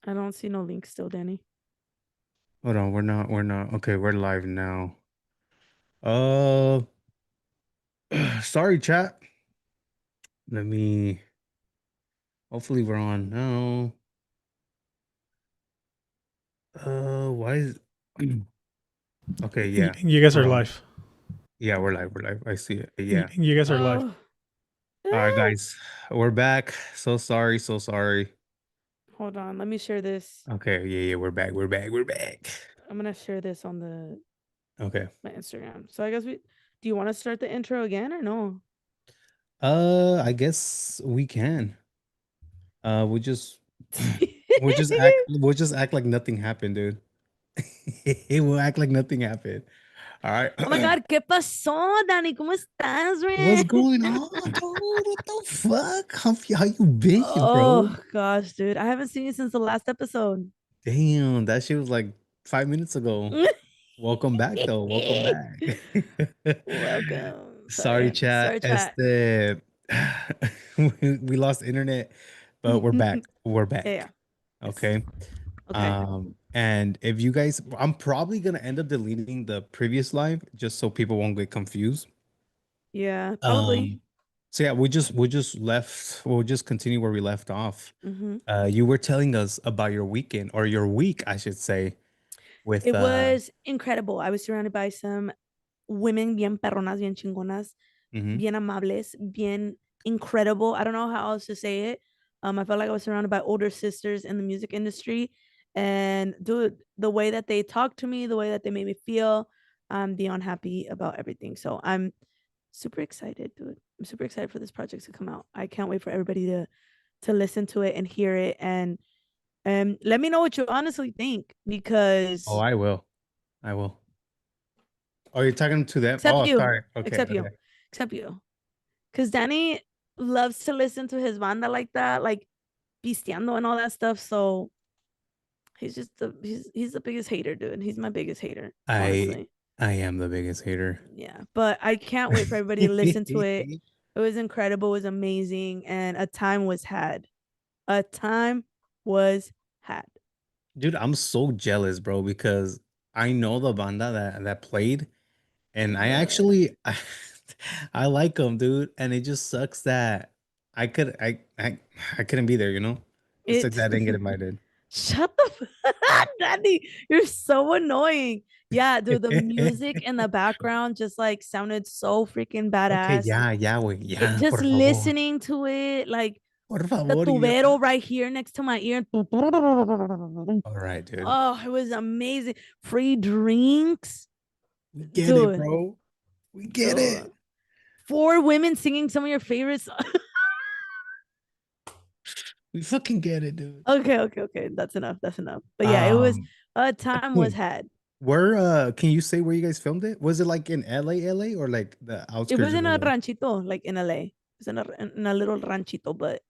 I don't see no link still, Danny. Hold on, we're not. Okay, we're live now. Uh, sorry, chat. Let me. Hopefully, we're on now. Why is? Okay, yeah, You guys we're are on. live. Yeah, we're live. We're live. I see it. You, Yeah. you guys are live. Oh, All right, ah. guys, we're back. So sorry. So sorry. Hold on. Let me share this. Okay. Yeah. Yeah. We're back. We're back. We're back. I'm gonna share this on the Okay. my Instagram. So I guess we. Do you want to start the intro again or no? I guess we can. We just. We'll just act like nothing happened, dude. We'll act like nothing happened. All right. Oh my God, ¿qué pasó, Danny? ¿Cómo estás, What's man? going on, dude? What the fuck? How you been, bro? Oh gosh, dude, I haven't seen you since the last episode. Damn, that shit was like 5 minutes ago. Welcome back, though. Welcome back. Welcome. Sorry, Sorry, chat. sorry, chat. Este, we lost internet, but we're Yeah, back. We're yeah. back. Yes. Okay. Okay. And if you guys, I'm probably gonna end up deleting the previous live just so people won't get confused. Yeah, probably. Um, so yeah, we'll just continue where we left off. Hmm. You were telling us about your weekend or your week, I should say, with It was incredible. I was surrounded by some women bien perronas, bien chingonas, mhm. bien amables, bien incredible. I don't know how else to say it. I felt like I was surrounded by older sisters in the music industry. And dude, the way that they talked to me, the way that they made me feel, I'm beyond happy about everything. So I'm super excited, dude. I'm super excited for this project to come out. I can't wait for everybody to listen to it and hear it and let me know what you honestly think Oh, because I will. I will. Oh, you're talking to them? except Oh, you, sorry. Okay, except you, okay. except you. Because Danny loves to listen to his banda like that, like pisteando and all that stuff. So he's the biggest hater, dude. He's my biggest hater, I honestly. I am the biggest hater. Yeah, but I can't wait for everybody to listen to it. It was incredible. It was amazing, and a time was had. A time was had. Dude, I'm so jealous, bro, because I know the banda that played, and I But actually I like them, dude, and it just sucks that I couldn't be there, you know? It sucks it that I didn't get invited. shut the Daddy, you're so annoying. Yeah, dude, the music in the background just like sounded so freaking Okay, badass. ya, ya, güey, It ya, just por favor. listening to it, like Por the favor, ya. tubero right here next to my ear. All right, dude. Oh, it was amazing. Free drinks, We get it, dude. bro. We get it. Dude. Four women singing some of your favorites. We fucking get it, dude. Okay, okay, okay. That's enough. That's enough. But yeah, it was Um, a time was had. where can you say where you guys filmed it? Was it like in LA, or like the It outskirts was of in a LA? ranchito, like in LA. It was in a little ranchito, but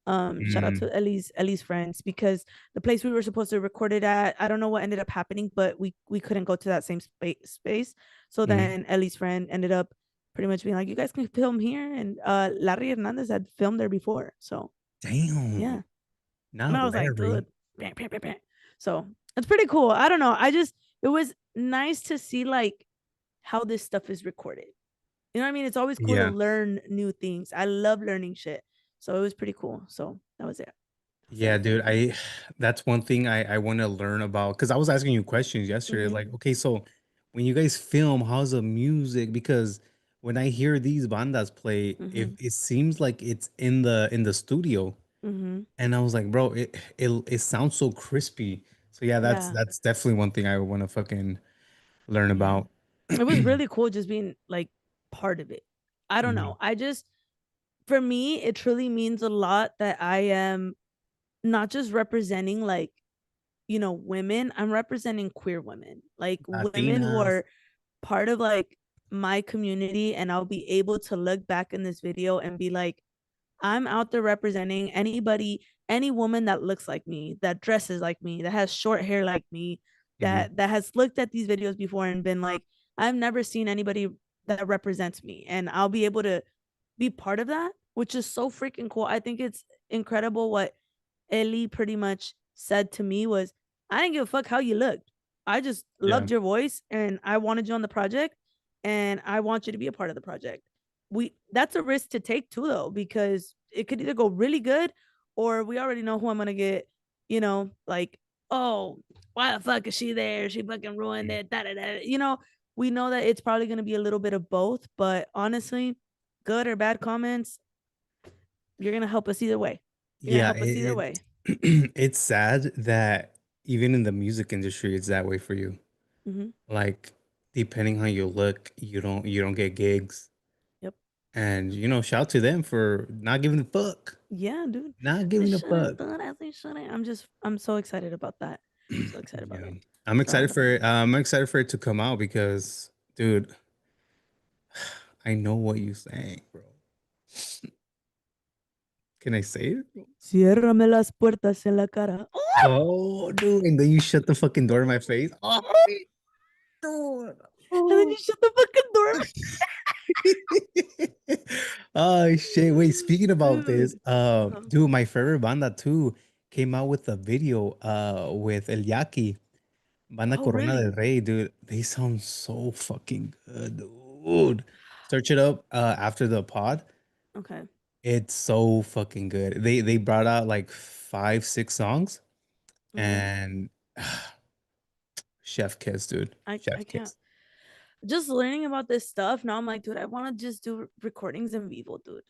shout out Mm, to Ellie's friends because the place we were supposed to record it at, I don't know what ended up happening, but we couldn't go to that same space. So mm. then Ellie's friend ended up pretty much being like, you guys can film here. And Larry Hernandez had filmed there before. So Damn, yeah. And not I was like, Larry. dude, bam, bam, bam, bam. So it's pretty cool. I don't know. It was nice to see like how this stuff is recorded. You know what I mean? It's always cool to Yeah. learn new things. I love learning shit. So it was pretty cool. So that was it. That's Yeah, it. dude. That's one thing I want to learn about because I was asking you questions yesterday. Mm-hmm. Like, okay, so when you guys film, how's the music? Because when I hear these bandas play, Mm-hmm. it seems like it's in the studio. Mm-hmm. And I was like, bro, it sounds so crispy. So yeah, that's Yeah. that's definitely one thing I want to fucking learn Yeah. about. It was really cool just being like part of it. I don't Mhm. know. For me, it truly means a lot that I am not just representing like, women, I'm representing queer women, like women who Latinas. are part of like my community. And I'll be able to look back in this video and be like, I'm out there representing anybody, any woman that looks like me, that dresses like me, that has short hair like me, Mhm. that has looked at these videos before and been like, I've never seen anybody that represents me, and I'll be able to be part of that, which is so freaking cool. I think it's incredible what Ellie pretty much said to me was, I didn't give a fuck how you looked. I just Yeah. loved your voice and I wanted you on the project and I want you to be a part of the project. We That's a risk to take too though, because it could either go really good or we already know who I'm gonna get, like, oh, why the fuck is she there? She fucking ruined Mm. it. Da, da, da. We know that it's probably gonna be a little bit of both, but honestly, good or bad comments, you're gonna help us either way. You're gonna Yeah, help us either way. it's sad that even in the music industry, it's that way for you. Hmm. Like, depending how you look, you don't get gigs. Yep. And shout to them for not giving a fuck. Yeah, dude. Not They giving a shouldn't, fuck. dude. They shouldn't. I'm so excited about that. So excited about Yeah. it. I'm So excited for it. I'm excited for it to come out because, dude, I know what you saying, bro. Can I say it? ciérrame las puertas en la cara. Oh, dude, and then you shut the fucking door in my face. Oh, dude. And then Oh. you shut the fucking door. Oh shit. Wait, speaking about this, Dude. dude, my favorite banda too came out with a video with El Yaqui, Banda Oh, Corona del really? Rey, dude. They sound so fucking good, dude. Search it up after the pod. Okay. It's so fucking good. They brought out like 5, 6 songs Hmm. and chef kiss, dude. I Chef can't. kiss. Just learning about this stuff now, I'm like, dude, I want to just do recordings in vivo, dude.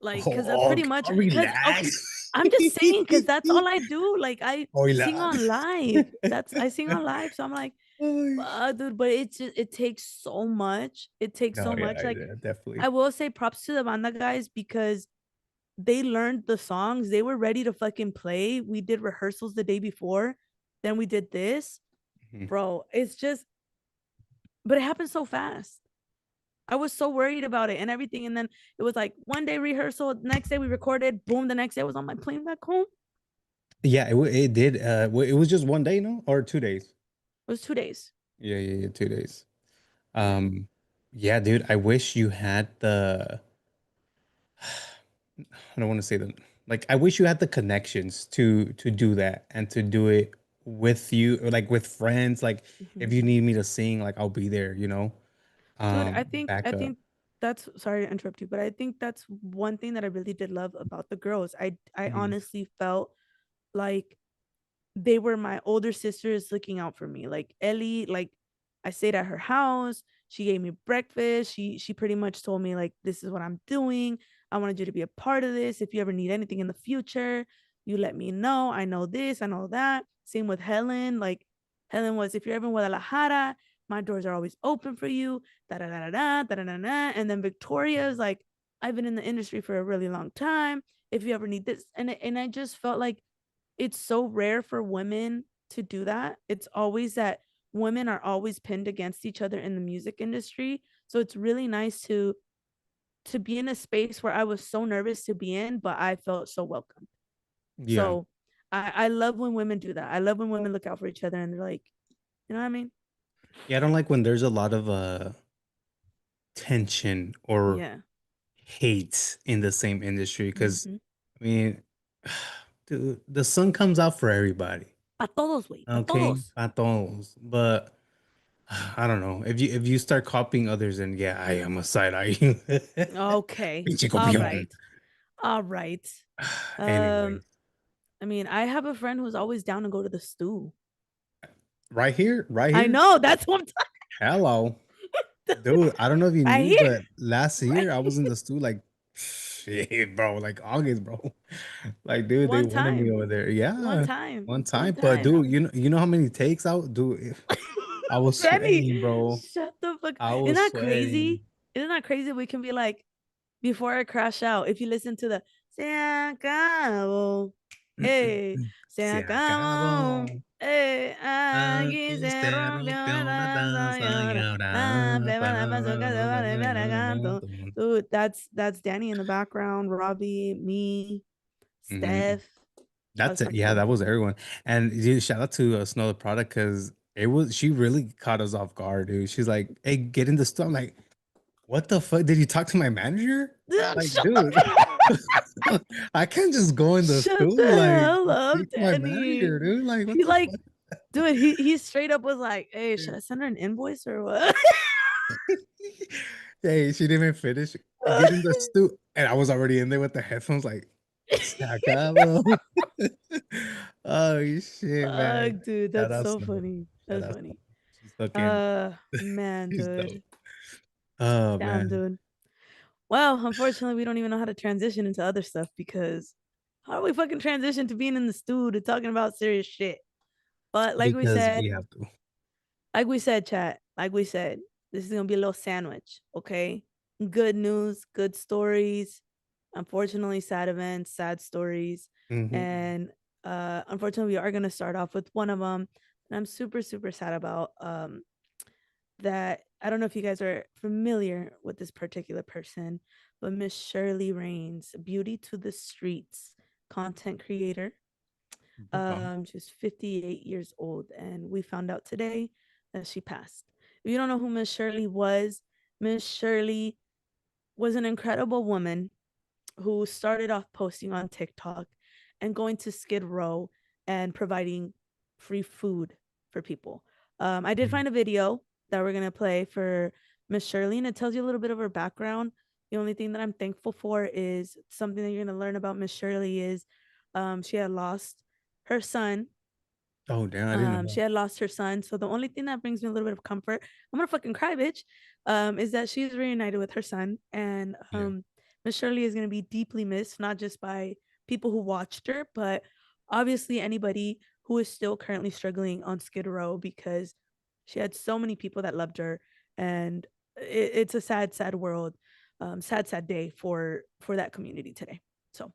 Like, because I Oh, pretty much, because, okay, relax. I'm just saying, because that's all I do. Like, I Oh, sing on relax. live. I sing on live. So I'm like, Oh, dude, but it takes so much. It takes no, so much. yeah, Like, yeah, definitely. I will say props to the banda guys because they learned the songs. They were ready to fucking play. We did rehearsals the day before. Then we did this. Mhm. Bro, it's just, but it happened so fast. I was so worried about it and everything. And then it was like one day rehearsal, next day we recorded, boom, the next day I was on my plane back home. Yeah, it did. It was just one day, no, or 2 days. It was 2 days. Yeah, yeah, yeah, 2 days. Yeah. Um, yeah, dude, I wish you had the. I don't want to say that. Like, I wish you had the connections to do that and to do it with you, or like with friends. Like, if Mhm. you need me to sing, like I'll be there. Dude, I Back up. think that's, sorry to interrupt you, but I think that's one thing that I really did love about the girls. I Mhm. honestly felt like they were my older sisters looking out for me. Like Ellie, like I stayed at her house. She gave me breakfast. She pretty much told me like this is what I'm doing. I wanted you to be a part of this. If you ever need anything in the future, you let me know. I know this, I know that. Same with Helen. Like Helen was, if you're ever in Guadalajara, my doors are always open for you. Da da da da da da da da. And then Victoria is like, I've been in the industry for a really long time. If you ever need this, and I just felt like it's so rare for women to do that. It's always that women are always pinned against each other in the music industry. So it's really nice to be in a space where I was so nervous to be in, but I felt so welcome. Yeah. So I love when women do that. I love when women look out for each other and they're like, you know what I mean? Yeah, I don't like when there's a lot of tension or Yeah. hate in the same industry because Mm-hmm. I mean, dude, the sun comes out for everybody. Pa todos, güey. Pa Okay, todos. patos. But I don't know if you start copying others, and yeah, I am a side eye. Okay. Pinche All copión. right. All right. Anyway, Um, I mean, I have a friend who's always down to go to the stew. right here, right I here. know. That's what I'm Hello, talking. dude. I don't know if you Right knew, here. but last Right year I was in here. the stew like shit, bro. Like August, bro. Like, dude, they One wanted me time. over there. One Yeah, time. one One time. But time. dude, you know how many takes out, dude? I was Danny, sweating, bro. shut the fuck. I Isn't was that sweating. crazy? Isn't that crazy? We can be like, before I crash out, if you listen to the Se acabó, se Se acabó, acabó. aquí Aquí se se rompió la rompió la danza y taza y ahora la ahora pleba la pasó que se va a desviar el gato. Dude, that's Danny in the background, Robbie, me, Mhm. Steph. That was That's it. fucking Yeah, that fun. was everyone. And dude, shout out to Snow the product because she really caught us off guard, dude. She's like, "Hey, get in the store." I'm like, What the fuck? Did you talk to my manager? Like, Shut dude, I can't just go in the shut the stool like hell up, speak to my Danny. manager, dude. Like, what He the like, fuck? dude, he straight up was like, "Hey, should I send her an invoice or what?" Hey, she didn't even finish getting the stool, and I was already in there with the headphones, like, stack up. Oh shit, man. Fuck, dude, Shout that's out so Snow. funny. Shout That's out Snow. funny. She's fucking Man, she's dope. dude. Oh Damn, man. dude. Well, unfortunately, we don't even know how to transition into other stuff because how do we fucking transition to being in the stew to talking about serious shit? But Because we have to. like we said, chat, like we said, this is gonna be a little sandwich, okay? Good news, good stories, unfortunately, sad events, sad stories, Mhm. and unfortunately, we are gonna start off with one of them, and I'm super super sad about. That I don't know if you guys are familiar with this particular person, but Miss Shirley Rains, Beauty to the Streets content creator. Okay. She's 58 years old, and we found out today that she passed. If you don't know who Miss Shirley was, Miss Shirley was an incredible woman who started off posting on TikTok and going to Skid Row and providing free food for people. I did Mhm. find a video that we're gonna play for Miss Shirley, and it tells you a little bit of her background. The only thing that I'm thankful for is something that you're gonna learn about Miss Shirley is she had lost her son. Oh damn, I didn't She know. had lost her son. So the only thing that brings me a little bit of comfort, I'm gonna fucking cry, bitch, is that she's reunited with her son. And Yeah. Miss Shirley is gonna be deeply missed, not just by people who watched her, but obviously anybody who is still currently struggling on Skid Row because she had so many people that loved her. And it's a sad, sad world, sad, sad day for that community today. So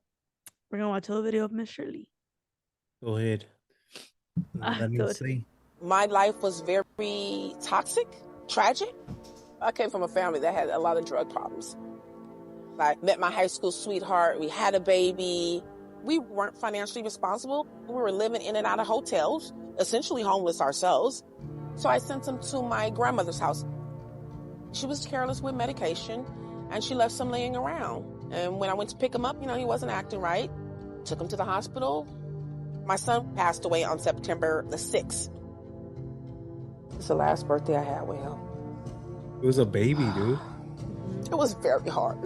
we're gonna watch a little video of Miss Shirley. Go ahead. Ah, Let me dude. see. My life was very toxic, tragic. I came from a family that had a lot of drug problems. I met my high school sweetheart. We had a baby. We weren't financially responsible. We were living in and out of hotels, essentially homeless ourselves. So I sent him to my grandmother's house. She was careless with medication, and she left some laying around. And when I went to pick him up, he wasn't acting right. Took him to the hospital. My son passed away on September the 6th. It's the last birthday I had with him. It was a baby, dude. It was very hard.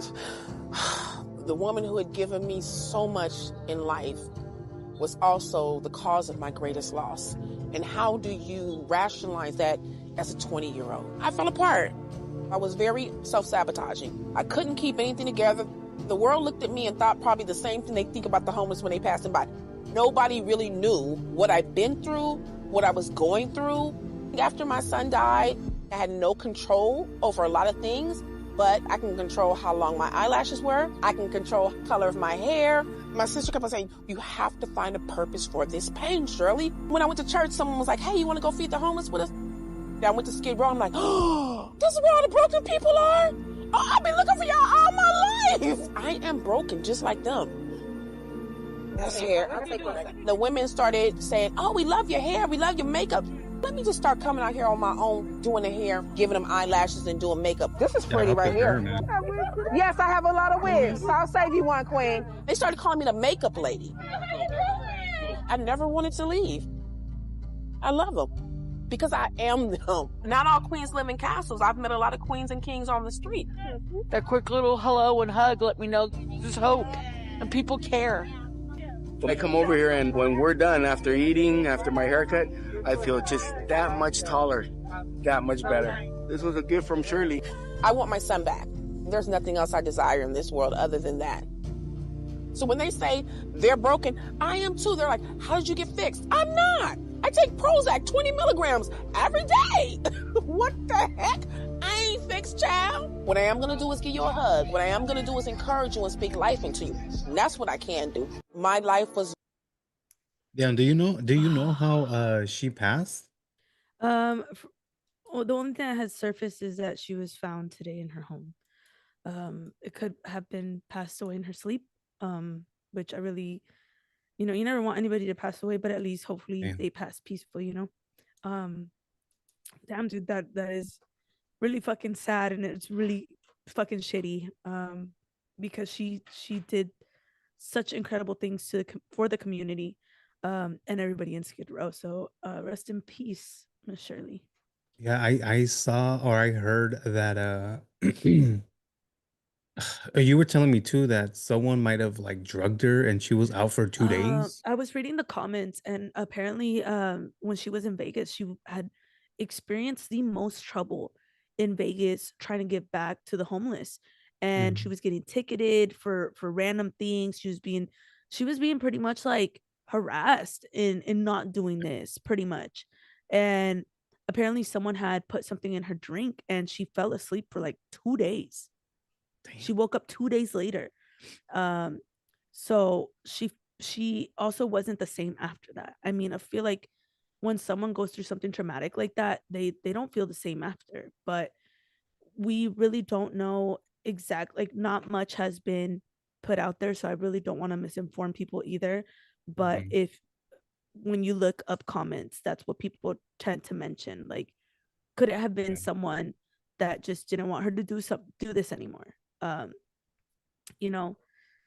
The woman who had given me so much in life was also the cause of my greatest loss. And how do you rationalize that as a 20-year-old? I fell apart. I was very self-sabotaging. I couldn't keep anything together. The world looked at me and thought probably the same thing they think about the homeless when they pass them by. Nobody really knew what I'd been through, what I was going through. After my son died, I had no control over a lot of things, but I can control how long my eyelashes were. I can control the color of my hair. My sister kept on saying, you have to find a purpose for this pain, Shirley. When I went to church, someone was like, hey, you want to go feed the homeless with us? I went to Skid Row. I'm like, oh, this is where all the broken people are? Oh, I've been looking for y'all all my life. I am broken just like them. That's hair. The women started saying, oh, we love your hair. We love your makeup. Let me just start coming out here on my own, doing the hair, giving them eyelashes and doing makeup. This is pretty right here. Yes, I have a lot of wigs. So I'll save you one, queen. They started calling me the makeup lady. I never wanted to leave. I love them because I am them. Not all queens live in castles. I've met a lot of queens and kings on the street. That quick little hello and hug let me know there's hope and people care. I come over here and when we're done, after eating, after my haircut, I feel just that much taller, that much better. This was a gift from Shirley. I want my son back. There's nothing else I desire in this world other than that. So when they say they're broken, I am too. They're like, how did you get fixed? I'm not. I take Prozac 20 milligrams every day. What the heck? I ain't fixed, child. What I am going to do is give you a hug. What I am going to do is encourage you and speak life into you. And that's what I can do. My life was... Damn, do you know how she passed? Um, well, the only thing that has surfaced is that she was found today in her home. It could have been passed away in her sleep. Which I really, you never want anybody to pass away, but at least hopefully Damn. they pass peaceful. Um, damn, dude, that is really fucking sad, and it's really fucking shitty. Because she did such incredible things for the community, and everybody in Skid Row. So rest in peace, Miss Shirley. Yeah, I saw or I heard that you were telling me too that someone might have like drugged her and she was out for 2 days. I was reading the comments, and apparently, when she was in Vegas, she had experienced the most trouble in Vegas trying to give back to the homeless, and she Mhm. was getting ticketed for random things. She was being pretty much like harassed in not doing this, pretty much, and apparently someone had put something in her drink, and she fell asleep for like 2 days. Damn. She woke up 2 days later. um so she also wasn't the same after that. I mean, I feel like when someone goes through something traumatic like that, they don't feel the same after. But we really don't know exactly, like, not much has been put out there, so I really don't want to misinform people either. But Mhm. if when you look up comments, that's what people tend to mention. Like, could it have been Yeah. someone that just didn't want her to do this anymore? um you know,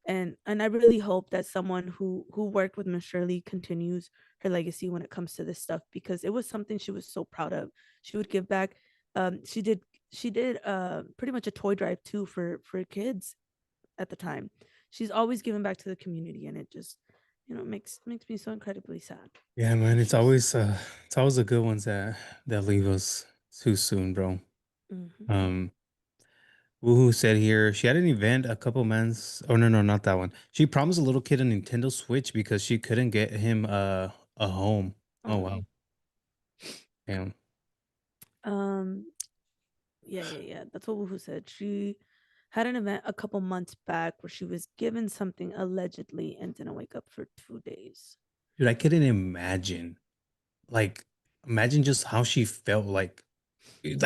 and I really hope that someone who worked with Miss Shirley continues her legacy when it comes to this stuff, because it was something she was so proud of. She would give back. She did pretty much a toy drive too for kids at the time. She's always given back to the community, and it just, makes me so incredibly sad Yeah, man, that she's. it's always the good ones that leave us too soon, bro. Mhm. Um Woohoo said here she had an event a couple months. Oh no, no, not that one. She promised a little kid a Nintendo Switch because she couldn't get him a home. Oh Oh. wow. Damn. um yeah, that's what Woohoo said. She had an event a couple months back where she was given something allegedly and didn't wake up for 2 days. Dude, I couldn't imagine. Like, imagine just how she felt like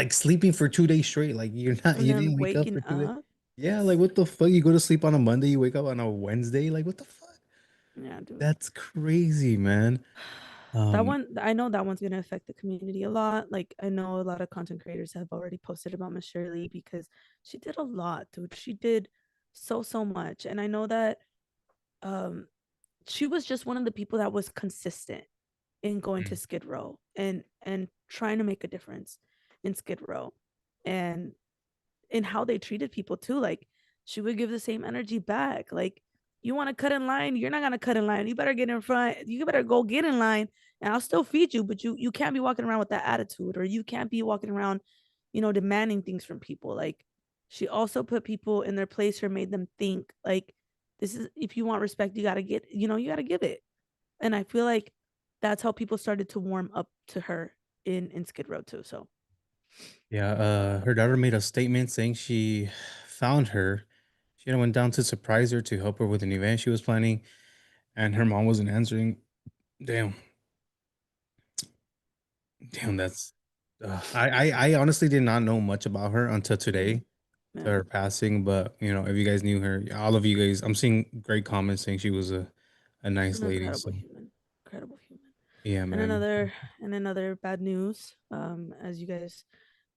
sleeping for 2 days straight. Like And you then didn't wake up waking for 2 days. up. Yeah, like what the fuck? You go to sleep on a Monday, you wake up on a Wednesday. Like what the fuck? Yeah, dude. That's crazy, man. That Um, one, I know that one's gonna affect the community a lot. Like, I know a lot of content creators have already posted about Miss Shirley because she did a lot, dude. She did so much. And I know that um she was just one of the people that was consistent in going to mm, Skid Row and trying to make a difference in Skid Row. And in how they treated people too. Like, she would give the same energy back. Like, you want to cut in line, you're not gonna cut in line. You better get in front. You better go get in line, and I'll still feed you. But you can't be walking around with that attitude, or you can't be walking around, demanding things from people. Like, she also put people in their place or made them think like, this is, if you want respect, you gotta get, you gotta give it. And I feel like that's how people started to warm up to her in Skid Row too. So yeah, her daughter made a statement saying she found her. She had went down to surprise her to help her with an event she was planning, and her mom wasn't answering. Damn, damn, that's. I honestly did not know much about her until mm, today, to yeah, her passing. But if you guys knew her, all of you guys, I'm seeing great comments saying she was a nice an lady. So incredible human, incredible human. yeah, And man. another bad news. As you guys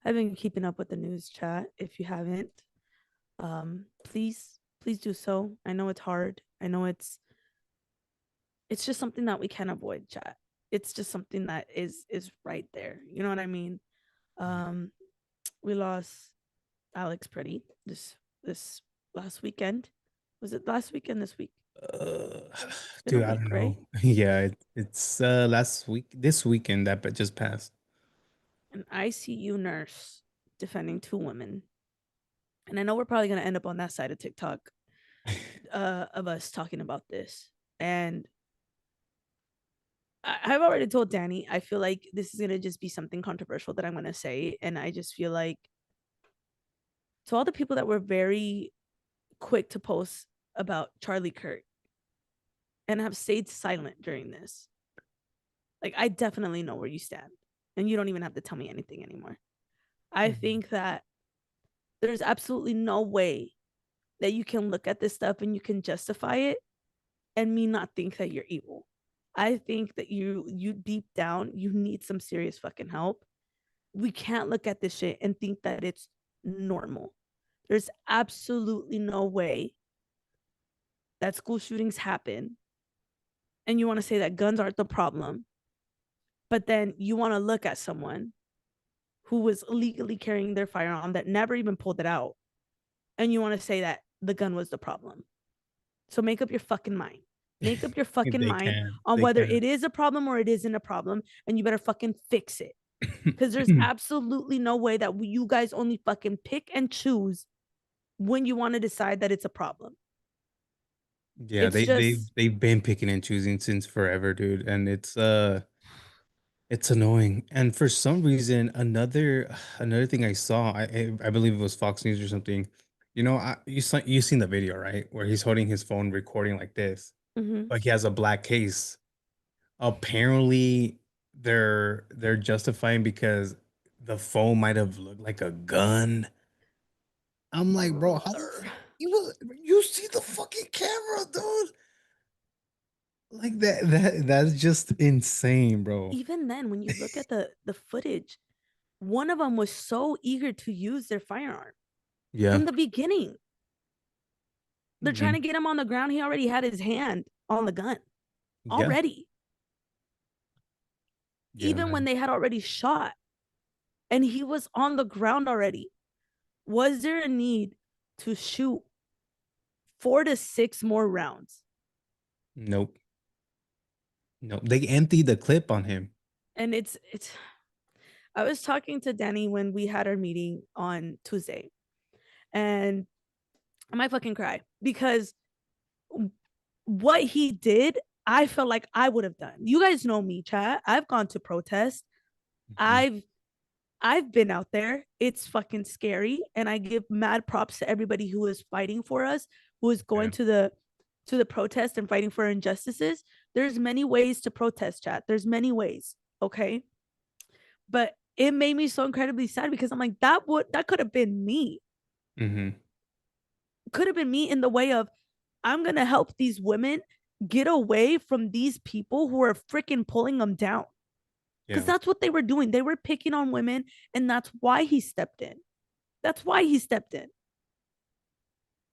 have been keeping up with the news chat, if you haven't, please do so. I know it's hard. I know it's just something that we can't avoid, chat. It's just something that is right there. You know what I mean? Um, we lost Alex Pretti this last weekend. Was it last weekend? This week? Uh, It's been a dude, I week, don't right? know. Yeah, it's last week, this weekend that just passed. An ICU nurse defending two women. And I know we're probably gonna end up on that side of TikTok, of us talking about this. And I've already told Danny, I feel like this is gonna just be something controversial that I'm gonna say. And I just feel like, to all the people that were very quick to post about Charlie Kirk and have stayed silent during this, like, I definitely know where you stand. And you don't even have to tell me anything anymore. I Mhm. think that there's absolutely no way that you can look at this stuff and you can justify it and me not think that you're evil. I think that you deep down, you need some serious fucking help. We can't look at this shit and think that it's normal. There's absolutely no way that school shootings happen and you want to say that guns aren't the problem, but then you want to look at someone who was illegally carrying their firearm that never even pulled it out, and you want to say that the gun was the problem. So make up your fucking mind. Make up your fucking They mind can. on They whether can. it is a problem or it isn't a problem, and you better fucking fix it. Because there's absolutely no way that you guys only fucking pick and choose when you want to decide that it's a problem. Yeah, It's they've just they've been picking and choosing since forever, dude, and it's annoying. And for some reason, another thing I saw, I believe it was Fox News or something. You know, you seen the video, right? Where he's holding his phone recording like this, mhm. but he has a black case. Apparently, they're justifying because the phone might have looked like a gun. I'm like, bro, how the Brother. fuck you see the fucking camera, dude? Like that's just insane, bro. Even then, when you look at the footage, one of them was so eager to use their firearm Yeah. in the beginning. They're trying Mhm. to get him on the ground. He already had his hand on the gun Yeah. already. Yeah, Even when man. they had already shot and he was on the ground already, was there a need to shoot 4 to 6 more rounds? Nope. Nope. They emptied the clip on him. And it's I was talking to Danny when we had our meeting on Tuesday, and I might fucking cry because what he did, I felt like I would have done. You guys know me, chat. I've gone to protest. Mhm. I've I've been out there. It's fucking scary, and I give mad props to everybody who is fighting for us, who is going Yeah. to the protest and fighting for injustices. There's many ways to protest, chat. There's many ways, okay? But it made me so incredibly sad because I'm like, that could have been me. Mhm. Could have been me in the way of I'm gonna help these women get away from these people who are freaking pulling them down. Because Yeah. that's what they were doing. They were picking on women, and that's why he stepped in. That's why he stepped in.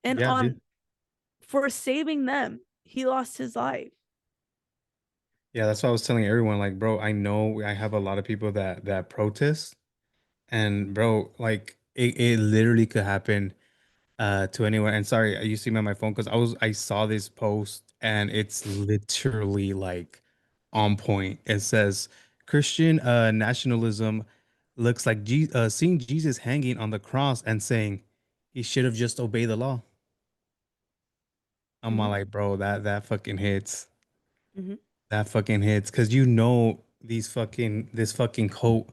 And Yeah, dude. on for saving them, he lost his life. Yeah, that's what I was telling everyone. Like, bro, I know I have a lot of people that protest, and bro, like it literally could happen to anyone. And sorry, you see me on my phone because I saw this post and it's literally like on point. It says Christian nationalism looks like seeing Jesus hanging on the cross and saying he should have just obeyed the law. I'm all Mm-hmm, like, bro, that fucking hits. mm-hmm, That fucking hits because you know this fucking cult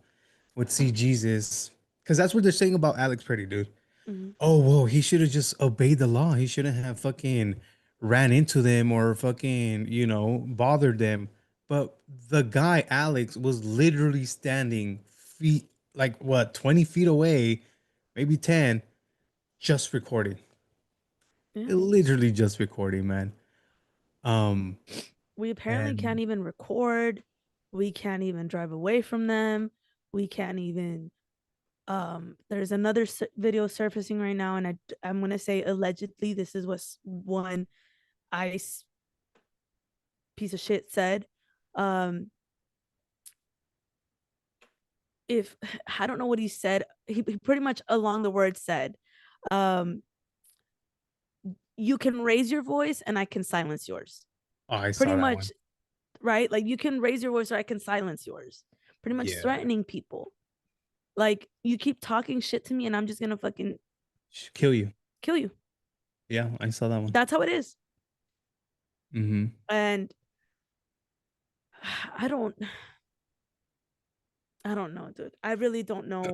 would see Jesus because that's what they're saying about Alex Pretti, dude. mm-hmm, Oh, whoa, he should have just obeyed the law. He shouldn't have fucking ran into them or fucking, bothered them. But the guy, Alex, was literally standing feet, like what, 20 feet away, maybe 10, just recording. yeah. Literally just recording, man. Um, We apparently can't and even record. We can't even drive away from them. We can't even there's another video surfacing right now, and I'm gonna say allegedly this is what one ice piece of shit said. um if I don't know what he said, he pretty much along the words said, um you can raise your voice and I can silence yours. oh, I Pretty saw that much, one. right? Like you can raise your voice or I can silence yours. Pretty much Yeah. threatening people. Like you keep talking shit to me and I'm just gonna fucking Should kill you. kill you. Yeah, I saw that one. That's how it is. Mm-hmm. And I don't I don't know, dude. I really don't know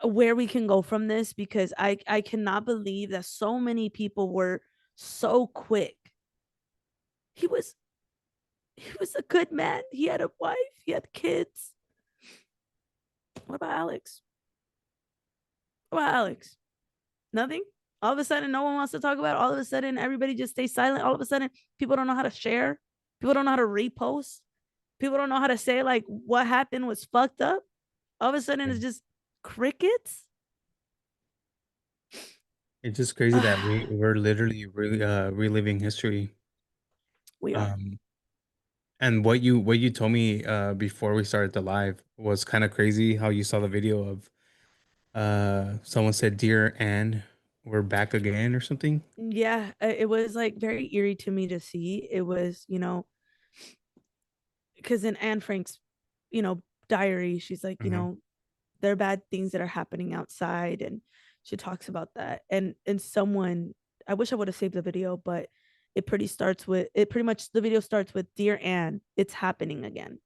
where we can go from this because I cannot believe that so many people were so quick. He was he was a good man. He had a wife, he had kids. What about Alex? What about Alex? Nothing? All of a sudden, no one wants to talk about it. All of a sudden, everybody just stays silent. All of a sudden, people don't know how to share. People don't know how to repost. People don't know how to say, like, what happened was fucked up. All of a sudden, Yeah. it's just crickets. It's just crazy that we're literally really reliving history. We are. Um, and what you told me before we started the live was kind of crazy. How you saw the video of someone said, "Dear Anne, we're back again" or something. Yeah, it was like very eerie to me to see. It was, because in Anne Frank's, diary, she's like, Hmm. there are bad things that are happening outside, and she talks about that. And someone, I wish I would have saved the video, but it pretty much the video starts with, "Dear Anne, it's happening again."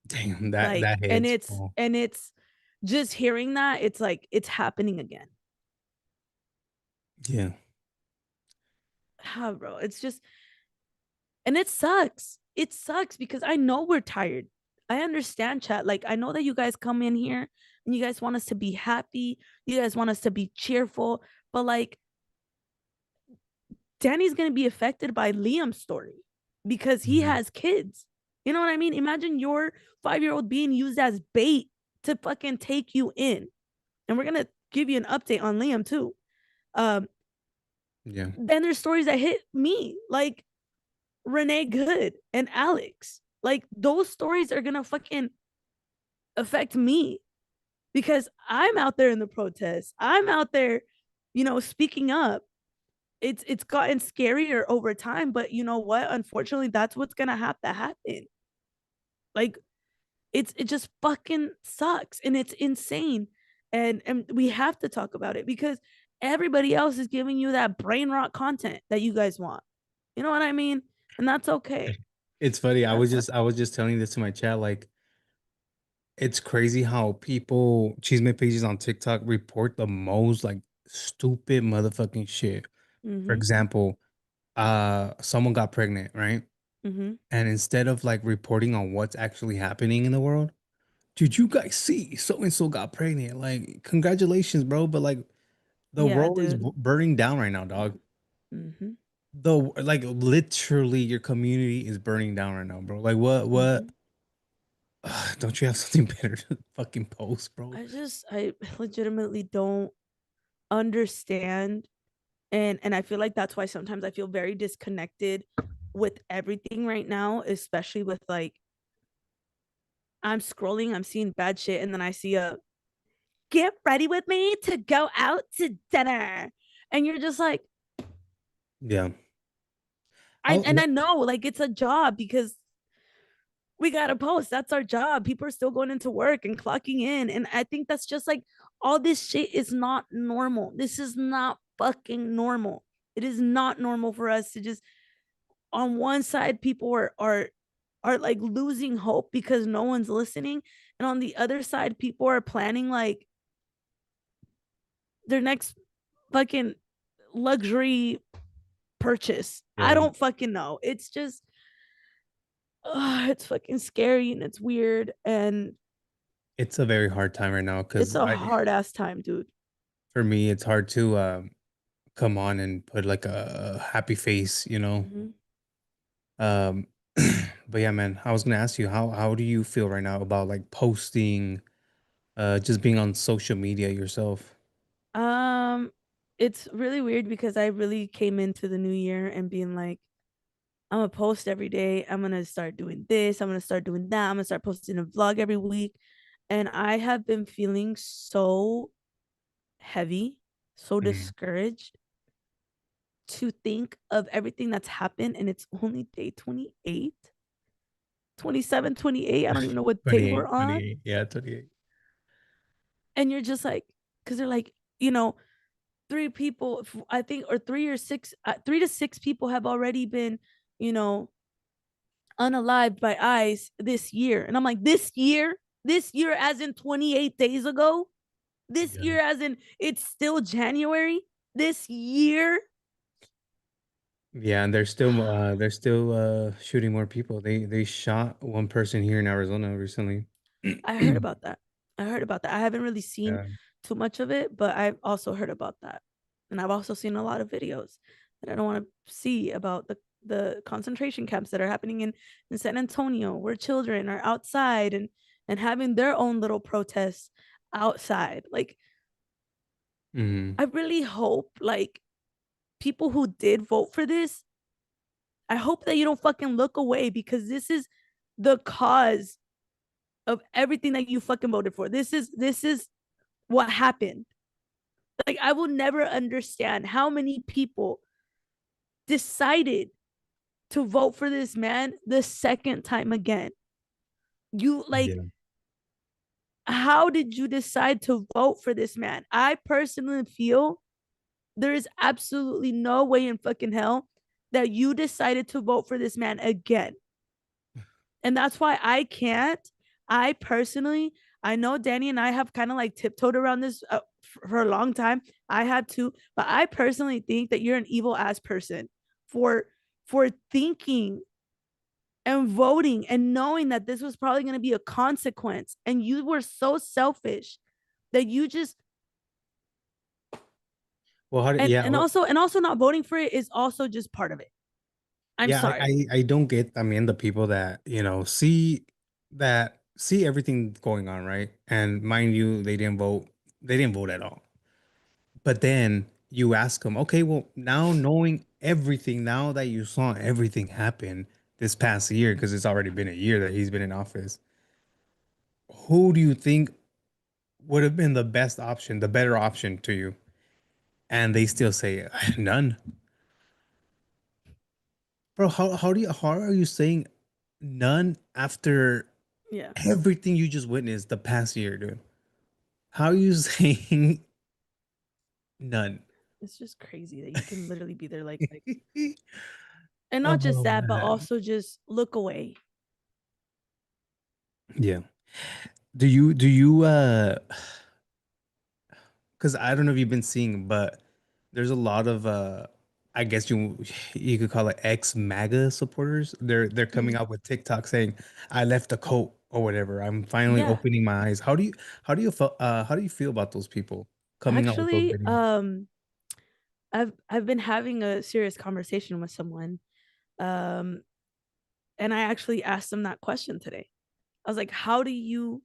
Damn, Like, that and hits. it's Oh, and it's just hearing that, it's like it's happening again. yeah. Ah, bro, it's just, and it sucks. It sucks because I know we're tired. I understand, chat. Like, I know that you guys come in here and you guys want us to be happy. You guys want us to be cheerful. But like, Danny's going to be affected by Liam's story because he Mhm. has kids. You know what I mean? Imagine your 5-year-old being used as bait to fucking take you in. And we're going to give you an update on Liam too. Um, Yeah. then there's stories that hit me, like Renee Good and Alex. Like, those stories are gonna fucking affect me because I'm out there in the protests. I'm out there, speaking up. It's gotten scarier over time, but you know what? Unfortunately, that's what's gonna have to happen. Like, it just fucking sucks and it's insane. And we have to talk about it because everybody else is giving you that brain rot content that you guys want. You know what I mean? And that's okay. It's funny. That's I was just telling this to my chat. Like, it's crazy how people chisme pages on TikTok report the most like stupid motherfucking shit. For mm-hmm. example, someone got pregnant, right? Mm-hmm. And instead of like reporting on what's actually happening in the world, did you guys see so and so got pregnant? Like, congratulations, bro. But like, the Yeah, world is dude. burning down right now, dog. Mm-hmm. The like literally your community is burning down right now, bro. Like, what? Mm-hmm. Don't you have something better to fucking post, bro? I legitimately don't understand, and I feel like that's why sometimes I feel very disconnected with everything right now, especially with like, I'm scrolling, I'm seeing bad shit, and then I see a, "Get ready with me to go out to dinner," and you're just like, Yeah. I How and I know like it's a job because we gotta post. That's our job. People are still going into work and clocking in. And I think that's just like, all this shit is not normal. This is not fucking normal. It is not normal for us to just, on one side, people are like losing hope because no one's listening. And on the other side, people are planning like their next fucking luxury purchase. I yeah. don't fucking know. It's just, it's fucking scary and it's weird. And It's a very hard time right now it's because a I hard ass time, dude. for me it's hard to come on and put like a happy face, you know. Mm-hmm. Um but yeah, man, I was gonna ask you how do you feel right now about like posting, just being on social media yourself? Um, it's really weird because I really came into the new year and being like, I'm gonna post every day. I'm gonna start doing this. I'm gonna start doing that. I'm gonna start posting a vlog every week. And I have been feeling so heavy, so Mhm. discouraged to think of everything that's happened. And it's only day 28, 27, 28. I don't even know what day we're 28, on. 28. Yeah, 28. And you're just like, because they're like, you know, three people, I think, or three or six, 3 to 6 people have already been, you know, unalived by ICE this year. And I'm like, this year, as in 28 days ago, this Yeah. year, as in it's still January, this year. Yeah, and they're still shooting more people. They shot one person here in Arizona recently. I heard about that. I heard about that. I haven't really seen Yeah. too much of it, but I've also heard about that. And I've also seen a lot of videos that I don't want to see about the concentration camps that are happening in San Antonio, where children are outside and having their own little protests outside. Like, Mhm. I really hope like people who did vote for this, I hope that you don't fucking look away, because this is the cause of everything that you fucking voted for. This is what happened. Like, I will never understand how many people decided to vote for this man the second time again. You like, Yeah. how did you decide to vote for this man? I personally feel there is absolutely no way in fucking hell that you decided to vote for this man again. And that's why I can't. I personally, I know Danny and I have kind of like tiptoed around this for a long time. I had to, but I personally think that you're an evil ass person for thinking and voting and knowing that this was probably going to be a consequence, and you were so selfish that you just, Well, how do and yeah, well, also not voting for it is also just part of it. I'm yeah, sorry. I don't get, I mean, the people that, see everything going on, right? And mind you, they didn't vote at all. But then you ask them, okay, well, now knowing everything, now that you saw everything happen this past year, because it's already been a year that he's been in office, who do you think would have been the best option, the better option to you? And they still say none. Bro, how are you saying none after Yeah. everything you just witnessed the past year, dude? How are you saying none? It's just crazy that you can literally be there like, and not just Oh that, but man. also just look away. Yeah. Do you because I don't know if you've been seeing, but there's a lot of I guess you could call it ex MAGA supporters. They're coming Mhm. out with TikTok saying, I left a coat or whatever. I'm finally Yeah. opening my eyes. How do you feel about those people coming out with those Actually, videos? I've been having a serious conversation with someone. Um, and I actually asked them that question today. I was like, how do you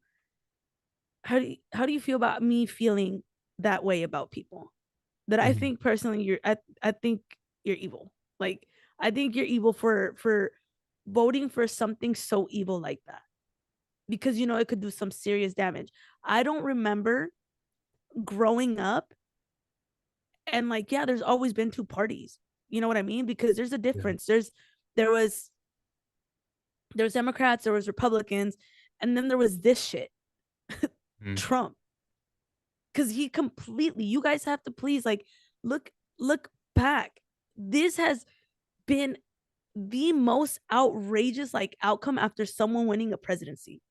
feel about me feeling that way about people? That I Mhm. think personally I think you're evil. Like, I think you're evil for voting for something so evil like that. Because it could do some serious damage. I don't remember growing up, and like, yeah, there's always been two parties. You know what I mean? Because there's a Yeah. difference. There was Democrats, there was Republicans, and then there was this shit, Mhm. Trump. Because he completely, you guys have to please like look back. This has been the most outrageous like outcome after someone winning a presidency.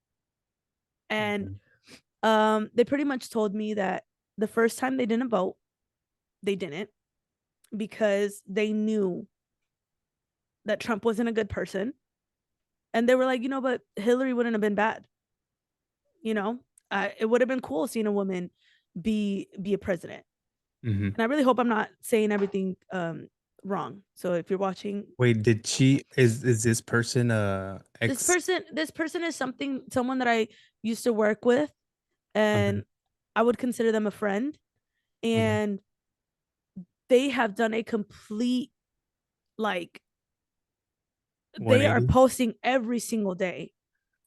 And Mhm. they pretty much told me that the first time they didn't vote, they didn't, because they knew that Trump wasn't a good person. And they were like, but Hillary wouldn't have been bad. You know, it would have been cool seeing a woman be a president. Mhm. And I really hope I'm not saying everything wrong. So if you're watching, Wait, did she is this person ex? this person is someone that I used to work with, Okay. and I would consider them a friend. Okay. And they have done a complete, like, they are 180. posting every single day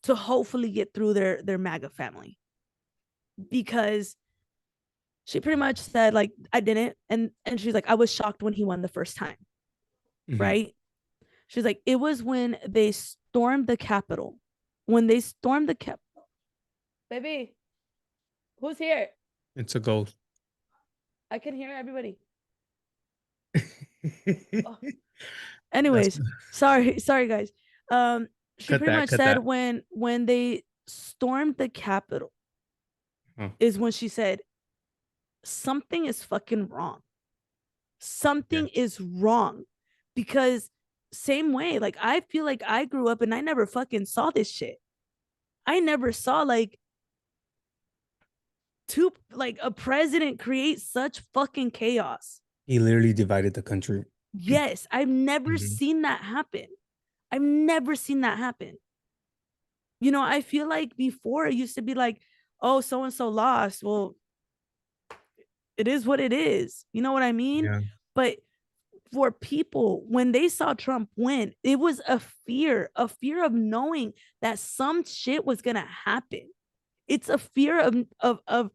to hopefully get through their MAGA family, because she pretty much said like, I didn't, and she's like, I was shocked when he won the first time, Mhm. right? She's like, it was when they stormed the Capitol. When they stormed the cap, baby, who's here? It's a ghost. I can hear everybody. Oh. That's Anyways, sorry guys. She cut pretty that, much cut said that. when they stormed the Capitol Oh, is when she said something is fucking wrong. yeah. Something is wrong, because same way, like, I feel like I grew up and I never fucking saw this shit. I never saw like a president create such fucking chaos. He literally divided the country. Yes, I've never Mhm. seen that happen. I've never seen that happen. I feel like before it used to be like, oh, so and so lost. Well, it is what it is. You know what I mean? Yeah. But for people, when they saw Trump win, it was a fear of knowing that some shit was gonna happen. It's a fear of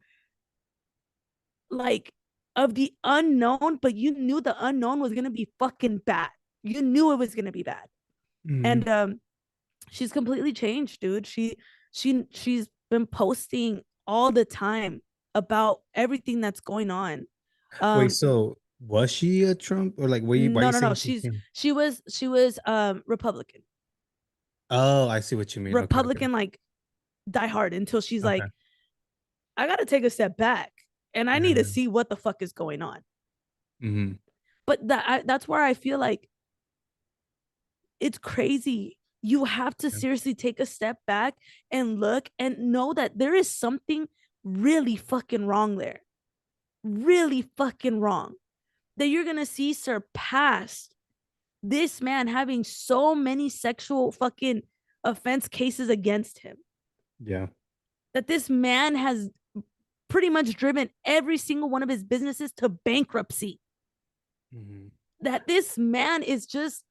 like of the unknown, but you knew the unknown was gonna be fucking bad. You knew it was gonna be bad. Mhm. And she's completely changed, dude. She's been posting all the time about everything that's going on. Wait, Um so was she a Trump or like why no, you no, no. saying she came? She was Republican. Oh, I see what you mean. Okay, okay. Republican like die hard until she's Okay. like, I gotta take a step back and I need to Yeah. see what the fuck is going on. Mhm. But that's where I feel like it's crazy. You have to Yeah. seriously take a step back and look and know that there is something really fucking wrong there. Really fucking wrong. That you're gonna see surpassed this man having so many sexual fucking offense cases against him. Yeah. That this man has pretty much driven every single one of his businesses to bankruptcy. Mhm. That this man is just,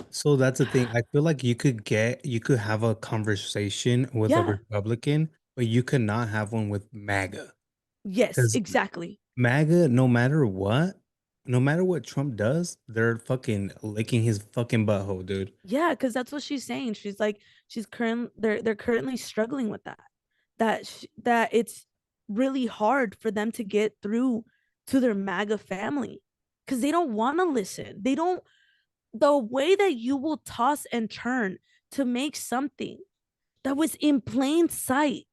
So that's the thing. I feel like you could have a conversation with a yeah, Republican, but you could not have one with MAGA. yes, Because exactly. MAGA, no matter what Trump does, they're fucking licking his fucking butthole, dude. Yeah, because that's what she's saying. She's like, they're currently struggling with that. That it's really hard for them to get through to their MAGA family because they don't want to listen. They don't. The way that you will toss and turn to make something that was in plain fucking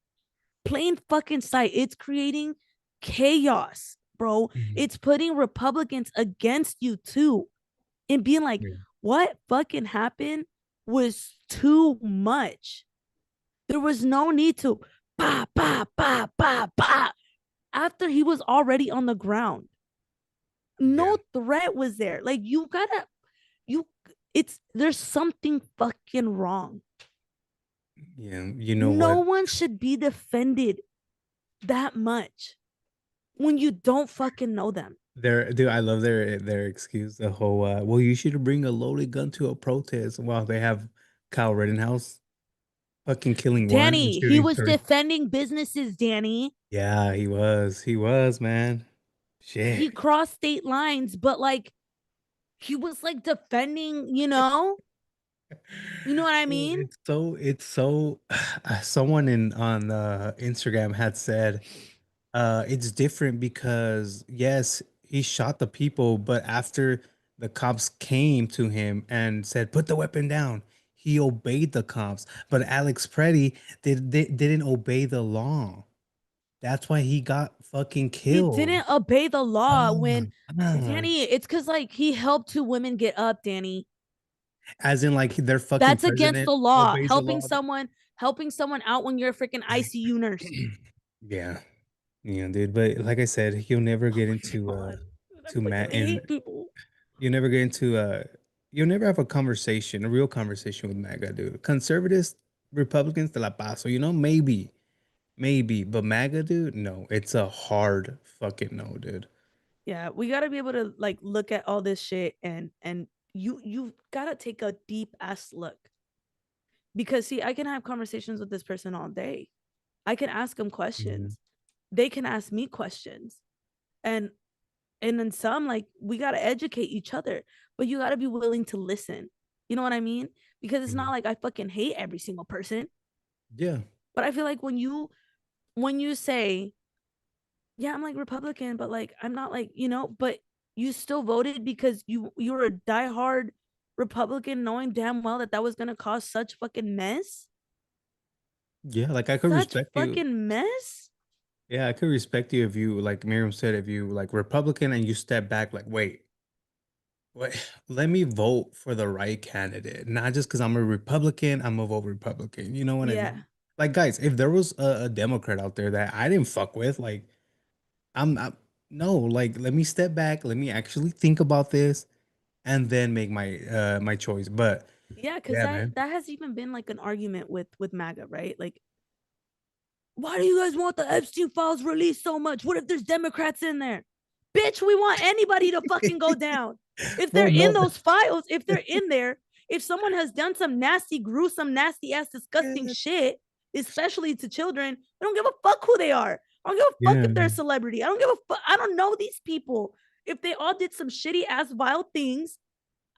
sight, it's creating chaos, bro. Mhm. It's putting Republicans against you too, and being like, Yeah. what fucking happened was too much. There was no need to bah, bah, bah, bah, bah, after he was already on the ground. Yeah. No threat was there. Like you gotta, you, it's there's something fucking wrong. Yeah. You know No what? one should be defended that much when you don't fucking know them. Dude, I love their excuse. The whole well, you should bring a loaded gun to a protest. Wow, they have Kyle Rittenhouse fucking killing one and Danny, he shooting was 30. defending businesses, Danny. Yeah, he was. He was, man. He Shit. crossed state lines, but like he was like defending, you know what I Well, mean? it's so someone in on Instagram had said it's different because yes, he shot the people, but after the cops came to him and said put the weapon down, he obeyed the cops. But Alex Pretti didn't obey the law. That's why he got fucking He killed. didn't obey the law Oh when my God. Danny, it's because like he helped two women get up, Danny. As in like their fucking That's against president the law. obeys the law. Helping someone out when you're a freaking ICU nurse. Yeah. Yeah, dude. But like I said, you'll never Oh get my into god. I Matt fucking and hate people. you'll never get into you'll never have a conversation, a real conversation with MAGA, dude. Conservatives, Republicans, de la paso, maybe, but MAGA, dude, no, it's a hard fucking no, dude. Yeah, we gotta be able to like look at all this shit and you've gotta take a deep ass look. Because see, I can have conversations with this person all day. I can ask them Mhm. questions. They can ask me questions. And and then some like we got to educate each other, but you got to be willing to listen. You know what I mean? Because it's not Mhm. like I fucking hate every single person, Yeah, but I feel like when you say, "Yeah, I'm like Republican, but like I'm not like, but you still voted because you were a diehard Republican knowing damn well that was going to cause such fucking mess." yeah, like I could Such respect you. fucking mess? Yeah, I could respect you if you, like Miriam said, if you like Republican and you step back, like, wait, let me vote for the right candidate, not just because I'm a Republican, I'm gonna vote Republican. You know what I Yeah. mean? Like, guys, if there was a Democrat out there that I didn't fuck with, like, I'm no, like, let me step back, let me actually think about this, and then make my choice. But Yeah, cuz yeah, that man. that has even been like an argument with MAGA, right? Like why do you guys want the Epstein files released so much? What if there's Democrats in there? Bitch, we want anybody to fucking go down. If they're Bro, in no. those files, if they're in there, if someone has done some nasty, gruesome, nasty ass, disgusting shit, especially to children, I don't give a fuck who they are. I don't give a fuck if they're a celebrity. I don't give a fuck. I don't know these people. If they all did some shitty ass vile things,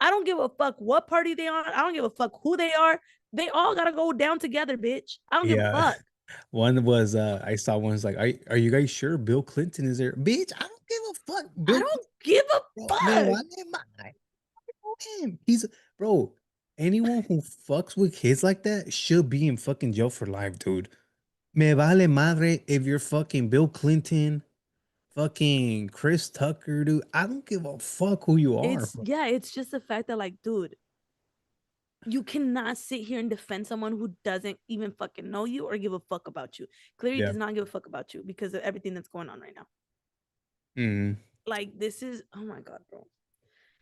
I don't give a fuck what party they are. I don't give a fuck who they are. They all gotta go down together, bitch. I don't give a Yeah. fuck. One was I saw one's like, are you guys sure Bill Clinton is there? Bitch, I don't give a fuck. I Bill don't give a fuck. Man, he's bro. Anyone who fucks with kids like that should be in fucking jail for life, dude. Me vale madre if you're fucking Bill Clinton, fucking Chris Tucker, dude. I don't give a fuck who you are. It's just the fact that, like, dude, you cannot sit here and defend someone who doesn't even fucking know you or give a fuck about you. Clearly does not give a fuck about you because of everything that's going on right now. Like, this is, oh my God, bro.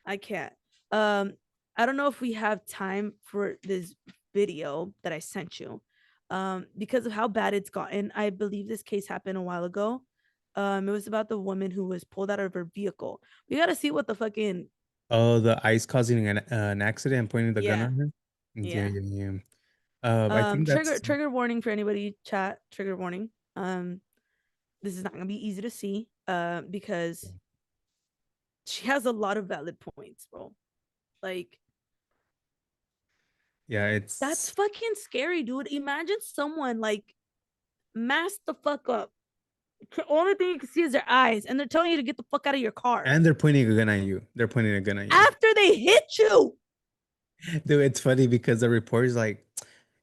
I can't. I don't know if we have time for this video that I sent you. Because of how bad it's gotten. I believe this case happened a while ago. It was about the woman who was pulled out of her vehicle. We gotta see what the fucking the ice causing an accident and pointing the gun at her. Yeah. I think that's trigger warning for anybody. Chat, trigger warning. This is not gonna be easy to see. Because she has a lot of valid points, bro. Like, that's fucking scary, dude. Imagine someone like masked the fuck up. The only thing you can see is their eyes, and they're telling you to get the fuck out of your car. and they're pointing a gun at you. After they hit you. Dude, it's funny because the reporter's like,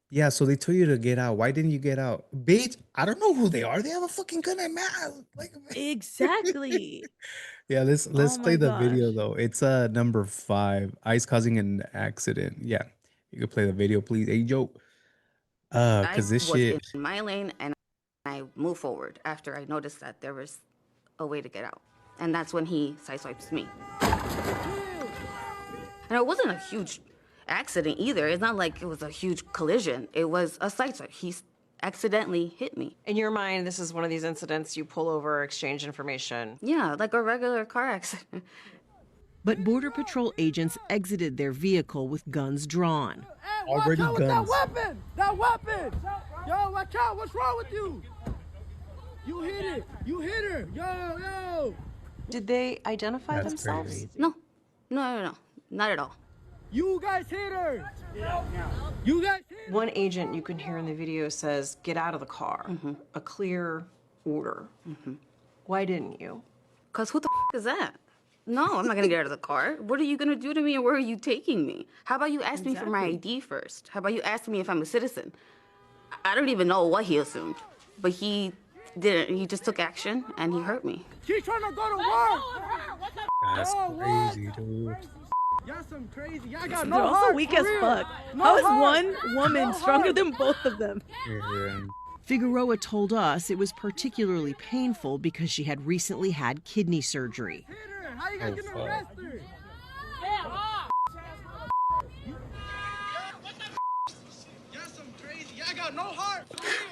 yeah, so they told you to get out. Why didn't you get out? Bitch, I don't know who they are. They have a fucking gun at me. Like, exactly. Yeah, let's play the video though. It's number 5, ice causing an accident. Yeah, you can play the video, please. Hey, Joe. Because this shit in my lane, and I moved forward after I noticed that there was a way to get out, and that's when he sideswipes me. And it wasn't a huge accident either. It's not like it was a huge collision. It was a sideswipe. He accidentally hit me. In your mind, this is one of these incidents you pull over, exchange information. Yeah, like a regular car accident. But Border Patrol agents exited their vehicle with guns drawn. Hey, already guns. That weapon! Yo, watch out! What's wrong with you? You hit it! You hit her! Yo! Did they identify themselves? Crazy. No, not at all. You guys hit her! You guys hit her! One agent you can hear in the video says, "Get out of the car." A clear order. Why didn't you? Because who the is that? No, I'm not gonna get out of the car. What are you gonna do to me and where are you taking me? How about you ask me for my ID first? How about you ask me if I'm a citizen? I don't even know what he assumed, but he didn't. He just took action and he hurt me. She's trying to go to work! That's crazy, dude. Y'all some crazy. Y'all got They're no also heart, weak for as real. fuck. No How is heart. one woman stronger than both of them? Figueroa told us it was particularly painful because she had recently had kidney surgery. Hit her. How you guys gonna arrest her? Y'all some crazy. Y'all got no heart,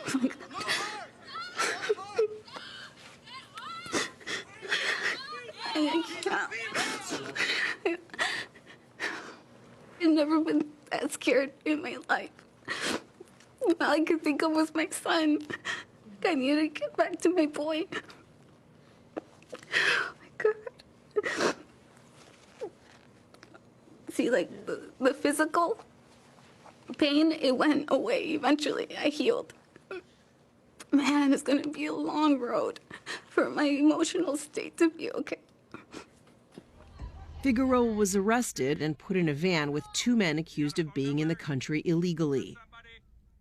for real. No heart. No heart. I've never been that scared in my life. All I could think of was my son. I need to get back to my boy. Oh my God. See, like, the physical pain, it went away eventually. I healed. Man, it's gonna be a long road for my emotional state to be okay. Figueroa was arrested and put in a van with 2 men accused of being in the country illegally.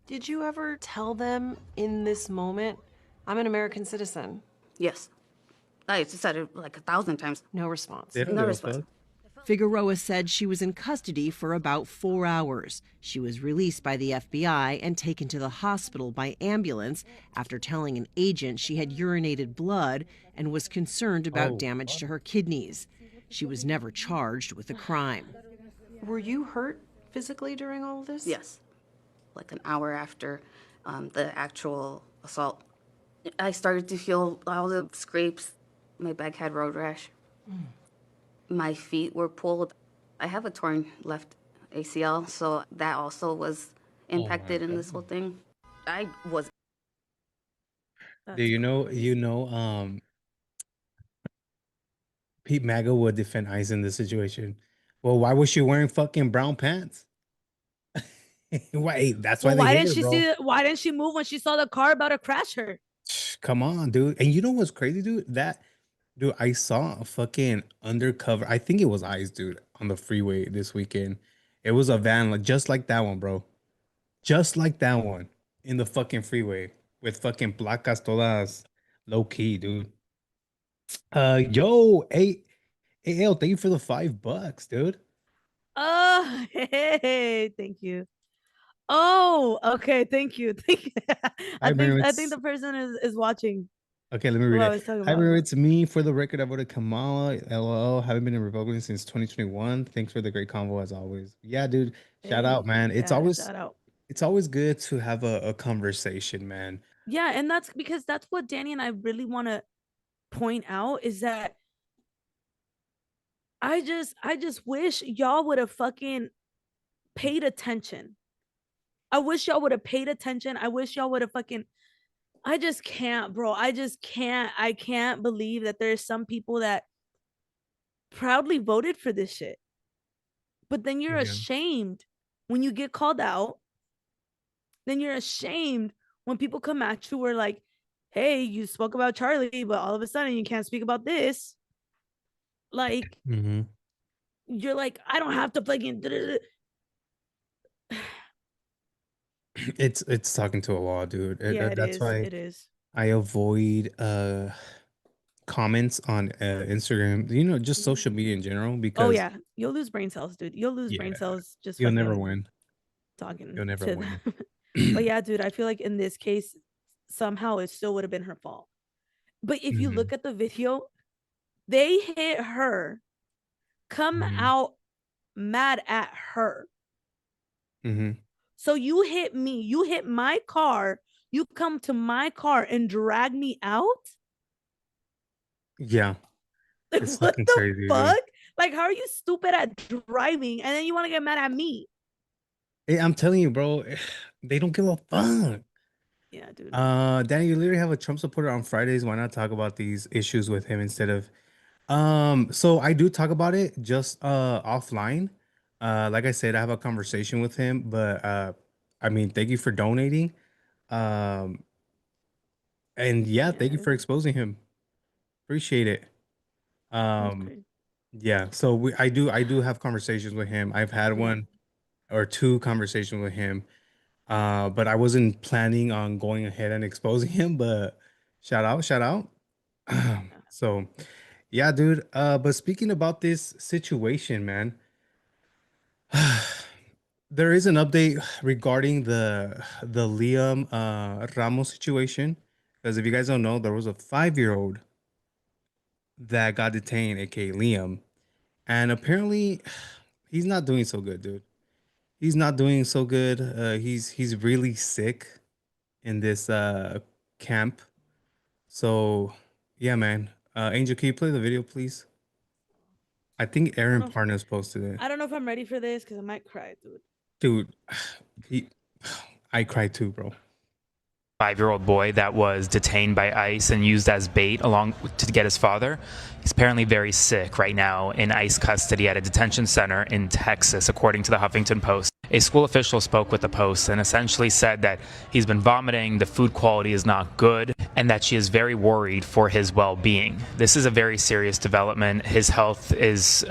Did you ever tell them in this moment, "I'm an American citizen"? Yes. I just said it like 1,000 times. No response. No response. Figueroa said she was in custody for about 4 hours. She was released by the FBI and taken to the hospital by ambulance after telling an agent she had urinated blood and was concerned about damage to her kidneys. She was never charged with a crime. Were you hurt physically during all of this? Yes. Like an hour after the actual assault, I started to feel all the scrapes. My back had road rash. My feet were pulled. I have a torn left ACL, so that also was impacted in this whole thing. I was. Do you know, Pete Maga would defend Ice in this situation. Well, why was she wearing fucking brown pants? Why? That's why Well, they why hate didn't her, she bro. see? Why didn't she move when she saw the car about to crash her? Come on, dude. And you know what's crazy, dude? Dude, I saw a fucking undercover. I think it was Ice, dude, on the freeway this weekend. It was a van, like just like that one, bro. Just like that one in the fucking freeway with fucking placas todas low key, dude. Yo, hey, thank you for the $5, dude. Oh, hey, thank you. Oh, okay, thank you. Thank you. Hi, Miriam. I think the person is watching Okay, let me read what I it. was talking Hi, about. Miriam. It's me. For the record, I voted Kamala. LOL. Haven't been a Republican since 2021. Thanks for the great convo as always. Yeah, dude. Shout out, Hey, man. yeah, shout out. It's always good to have a conversation, man. Yeah, and that's because that's what Danny and I really want to point out is that I just wish y'all would have fucking paid attention. I wish y'all would have paid attention. I wish y'all would have fucking I just can't, bro. I just can't. I can't believe that there's some people that proudly voted for this shit. But then you're Yeah. ashamed when you get called out. Then you're ashamed when people come at you where like, hey, you spoke about Charlie, but all of a sudden you can't speak about this. Like, you're like, I don't have to fucking. It's talking to a wall, dude. Yeah, it That's is. why It is. I avoid comments on Instagram. You know, just social media in general Oh because yeah, you'll lose brain cells, dude. You'll lose brain yeah, cells just you'll never fucking win. talking You'll never to them. win. But yeah, dude, I feel like in this case, somehow it still would have been her fault. But if you look at the video, they hit her, come out mad at her. So you hit me, you hit my car, you come to my car and drag me out? Yeah. Like, It's what fucking the crazy, fuck? dude. Like, how are you stupid at driving and then you want to get mad at me? Hey, I'm telling you, bro, they don't give a fuck. Yeah, dude. Danny, you literally have a Trump supporter on Fridays. Why not talk about these issues with him instead of so I do talk about it just offline. Like I said, I have a conversation with him, but I mean, thank you for donating. Um and yeah, thank you for exposing him. Appreciate it. That's Um crazy. yeah, so I do have conversations with him. I've had Yeah. one or two conversations with him. But I wasn't planning on going ahead and exposing him, but shout out. So yeah, dude. But speaking about this situation, man, there is an update regarding the Liam Ramos situation. Because if you guys don't know, there was a 5-year-old that got detained, aka Liam, and apparently he's not doing so good, dude. He's not doing so good. He's really sick in this camp. So yeah, man. Angel, can you play the video, please? I think Aaron Parnas posted it. I don't know if I'm ready for this because I might cry, dude. Dude, I cried too, bro. 5-year-old boy that was detained by ICE and used as bait along to get his father. He's apparently very sick right now in ICE custody at a detention center in Texas, according to the Huffington Post. A school official spoke with the Post and essentially said that he's been vomiting, the food quality is not good, and that she is very worried for his well-being. This is a very serious development. His health is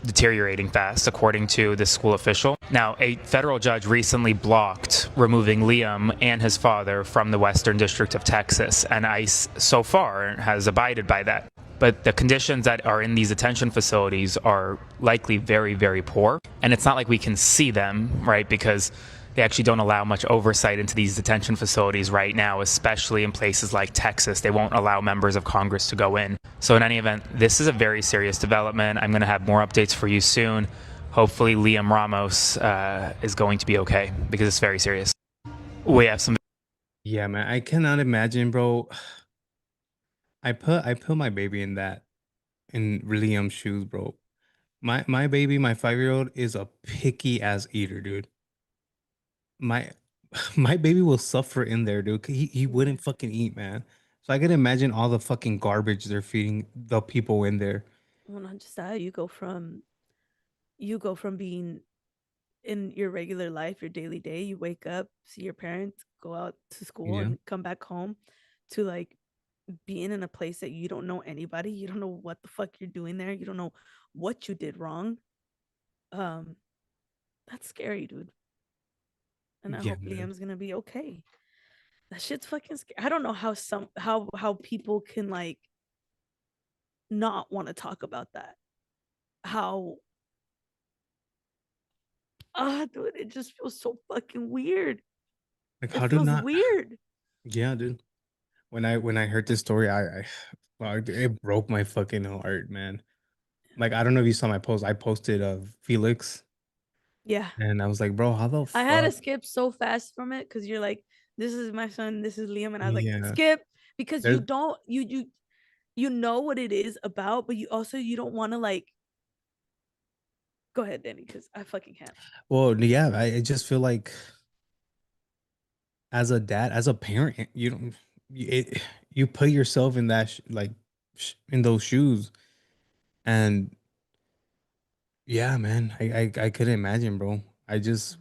deteriorating fast, according to this school official. Now, a federal judge recently blocked removing Liam and his father from the Western District of Texas, and ICE so far has abided by that. But the conditions that are in these detention facilities are likely very, very poor. And it's not like we can see them, right? Because they actually don't allow much oversight into these detention facilities right now, especially in places like Texas. They won't allow members of Congress to go in. So in any event, this is a very serious development. I'm going to have more updates for you soon. Hopefully Liam Ramos is going to be okay because it's very serious. We have some. Yeah, man. I cannot imagine, bro. I put my baby in Liam's shoes, bro. My baby, my 5-year-old, is a picky ass eater, dude. My my baby will suffer in there, dude. He wouldn't fucking eat, man. So I can imagine all the fucking garbage they're feeding the people in there. Well, not just that, you go from being in your regular life, your daily day, you wake up, see your parents, go out to school Yeah. and come back home, to like being in a place that you don't know anybody, you don't know what the fuck you're doing there, you don't know what you did wrong. Um, that's scary, dude. And I Yeah, hope man. Liam's gonna be okay. That shit's fucking scary. I don't know how people can like not want to talk about that. How dude, it just feels so fucking weird. Like It how do feels not weird. Yeah, dude. When I heard this story, I wow, it broke my fucking heart, man. Like I don't know if you saw my post. I posted of Felix Yeah. and I was like, bro, how the I had to fuck? skip so fast from it because you're like, this is my son, this is Liam, and I was like, Yeah. skip, because you There's don't you know what it is about, but you don't want to like go ahead, Danny, because I fucking can't. well, yeah, I just feel like as a dad, as a parent, you don't you put yourself in that in those shoes, and yeah, man, I couldn't imagine, bro. I just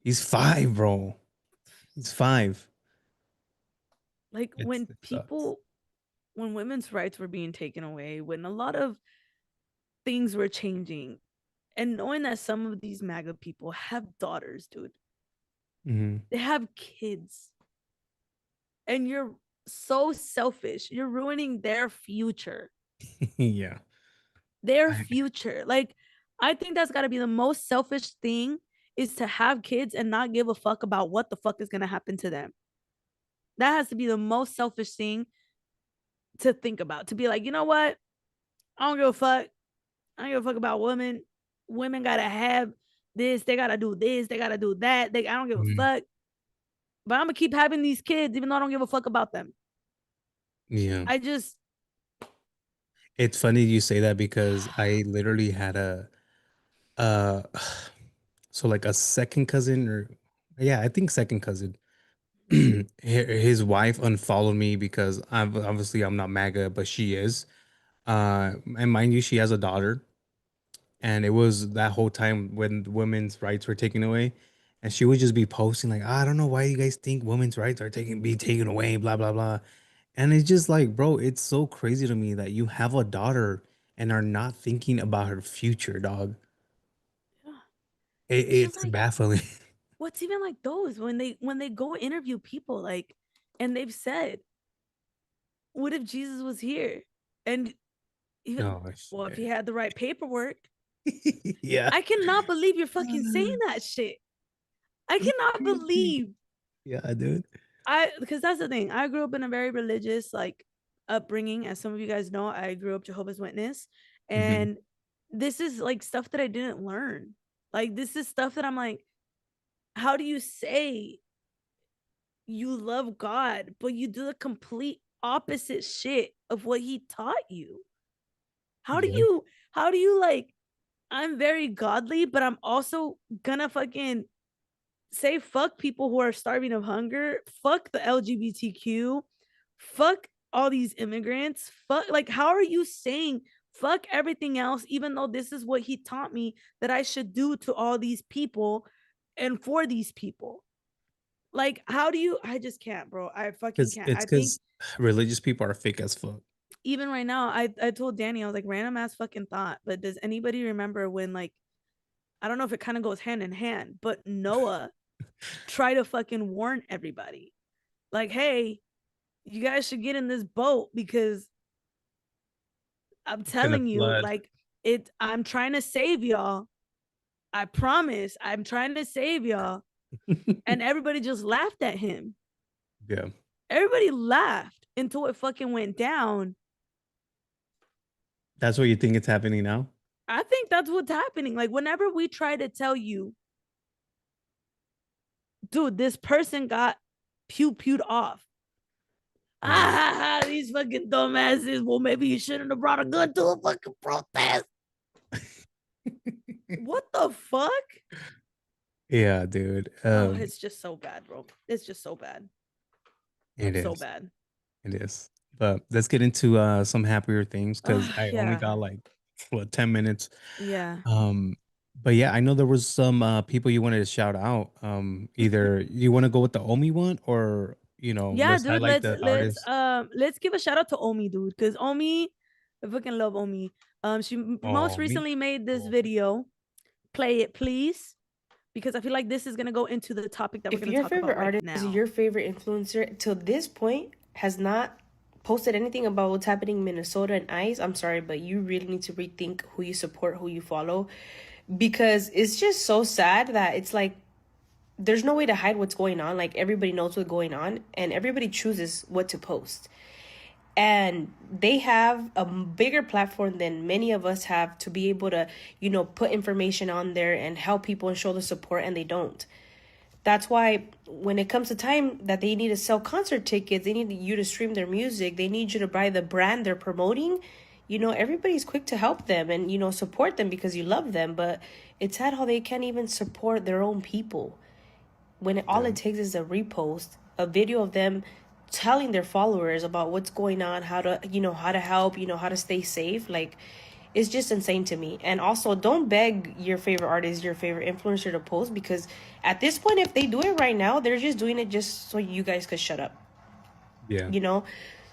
he's 5, bro. He's 5. Like It sucks. when women's rights were being taken away, when a lot of things were changing, and knowing that some of these MAGA people have daughters, dude, Hmm. they have kids, and you're so selfish. You're ruining their future. Yeah. Their I, future. Like, I think that's got to be the most selfish thing, is to have kids and not give a fuck about what the fuck is going to happen to them. That has to be the most selfish thing to think about. To be like, you know what? I don't give a fuck. I don't give a fuck about women. Women got to have this. They got to do this. They got to do that. I don't give a Mhm. fuck. But I'm going to keep having these kids even though I don't give a fuck about them. Yeah. I just, It's funny you say that because I literally had uh so like a second cousin, or yeah, I think second cousin. His wife unfollowed me because I'm not MAGA, but she is. And mind you, she has a daughter, and it was that whole time when women's rights were taken away, and she would just be posting like, I don't know why you guys think women's rights are taken away, blah blah blah. And it's just like, bro, it's so crazy to me that you have a daughter and are not thinking about her future, dog. yeah. It, It's just it's like, baffling. what's even like those when they go interview people, like, and they've said, what if Jesus was here? And even, Oh well, if he shit. had the right paperwork. Yeah. I cannot believe you're fucking saying that shit. I cannot believe. Yeah, dude. Because that's the thing. I grew up in a very religious like upbringing. As some of you guys know, I grew up Jehovah's Witness. Hmm. And this is like stuff that I didn't learn. Like, this is stuff that I'm like, how do you say you love God, but you do the complete opposite shit of what he taught you? How do Yeah. you how do you like, I'm very godly, but I'm also gonna fucking say fuck people who are starving of hunger, fuck the LGBTQ, fuck all these immigrants, fuck, like, how are you saying fuck everything else, even though this is what he taught me that I should do to all these people and for these people? Like, how do you, I just can't, bro. I fucking Because can't. it's I think because religious people are fake as fuck. even right now, I told Danny, I was like, random ass fucking thought, but does anybody remember when, like, I don't know if it kind of goes hand in hand, but Noah tried to fucking warn everybody, like, hey, you guys should get in this boat because I'm It's gonna telling you, flood. like, I'm trying to save y'all. I promise, I'm trying to save y'all. And everybody just laughed at him. Yeah. Everybody laughed until it fucking went down. That's what you think it's happening now? I think that's what's happening. Like, whenever we try to tell you, dude, this person got pewed off. These fucking dumbasses. Well, maybe you shouldn't have brought a gun to a fucking protest. What the fuck? Yeah, dude. It's just so bad, bro. It's just so bad. It is so bad. It is. But let's get into some happier things because I only got like 10 minutes. Yeah. But yeah, I know there was some people you wanted to shout out. Either you want to go with the Omi one or Yeah, let's dude. highlight the artist. Let's give a shout out to Omi, dude, because Omi, I fucking love Omi. She most recently made this video, "Play It Please," because I feel like this is gonna go into the topic that we're gonna talk about right now. If your favorite artist, your favorite influencer, till this point has not posted anything about what's happening in Minnesota and ICE, I'm sorry, but you really need to rethink who you support, who you follow, because it's just so sad that it's like there's no way to hide what's going on. Like, everybody knows what's going on and everybody chooses what to post. And they have a bigger platform than many of us have to be able to, put information on there and help people and show the support, and they don't. That's why when it comes to time that they need to sell concert tickets, they need you to stream their music, they need you to buy the brand they're promoting, everybody's quick to help them and, support them because you love them. But it's sad how they can't even support their own people. When all it takes is a repost, a video of them telling their followers about what's going on, how to help, how to stay safe. Like, it's just insane to me. And also, don't beg your favorite artist, your favorite influencer to post, because at this point, if they do it right now, they're just doing it just so you guys could shut up. Yeah.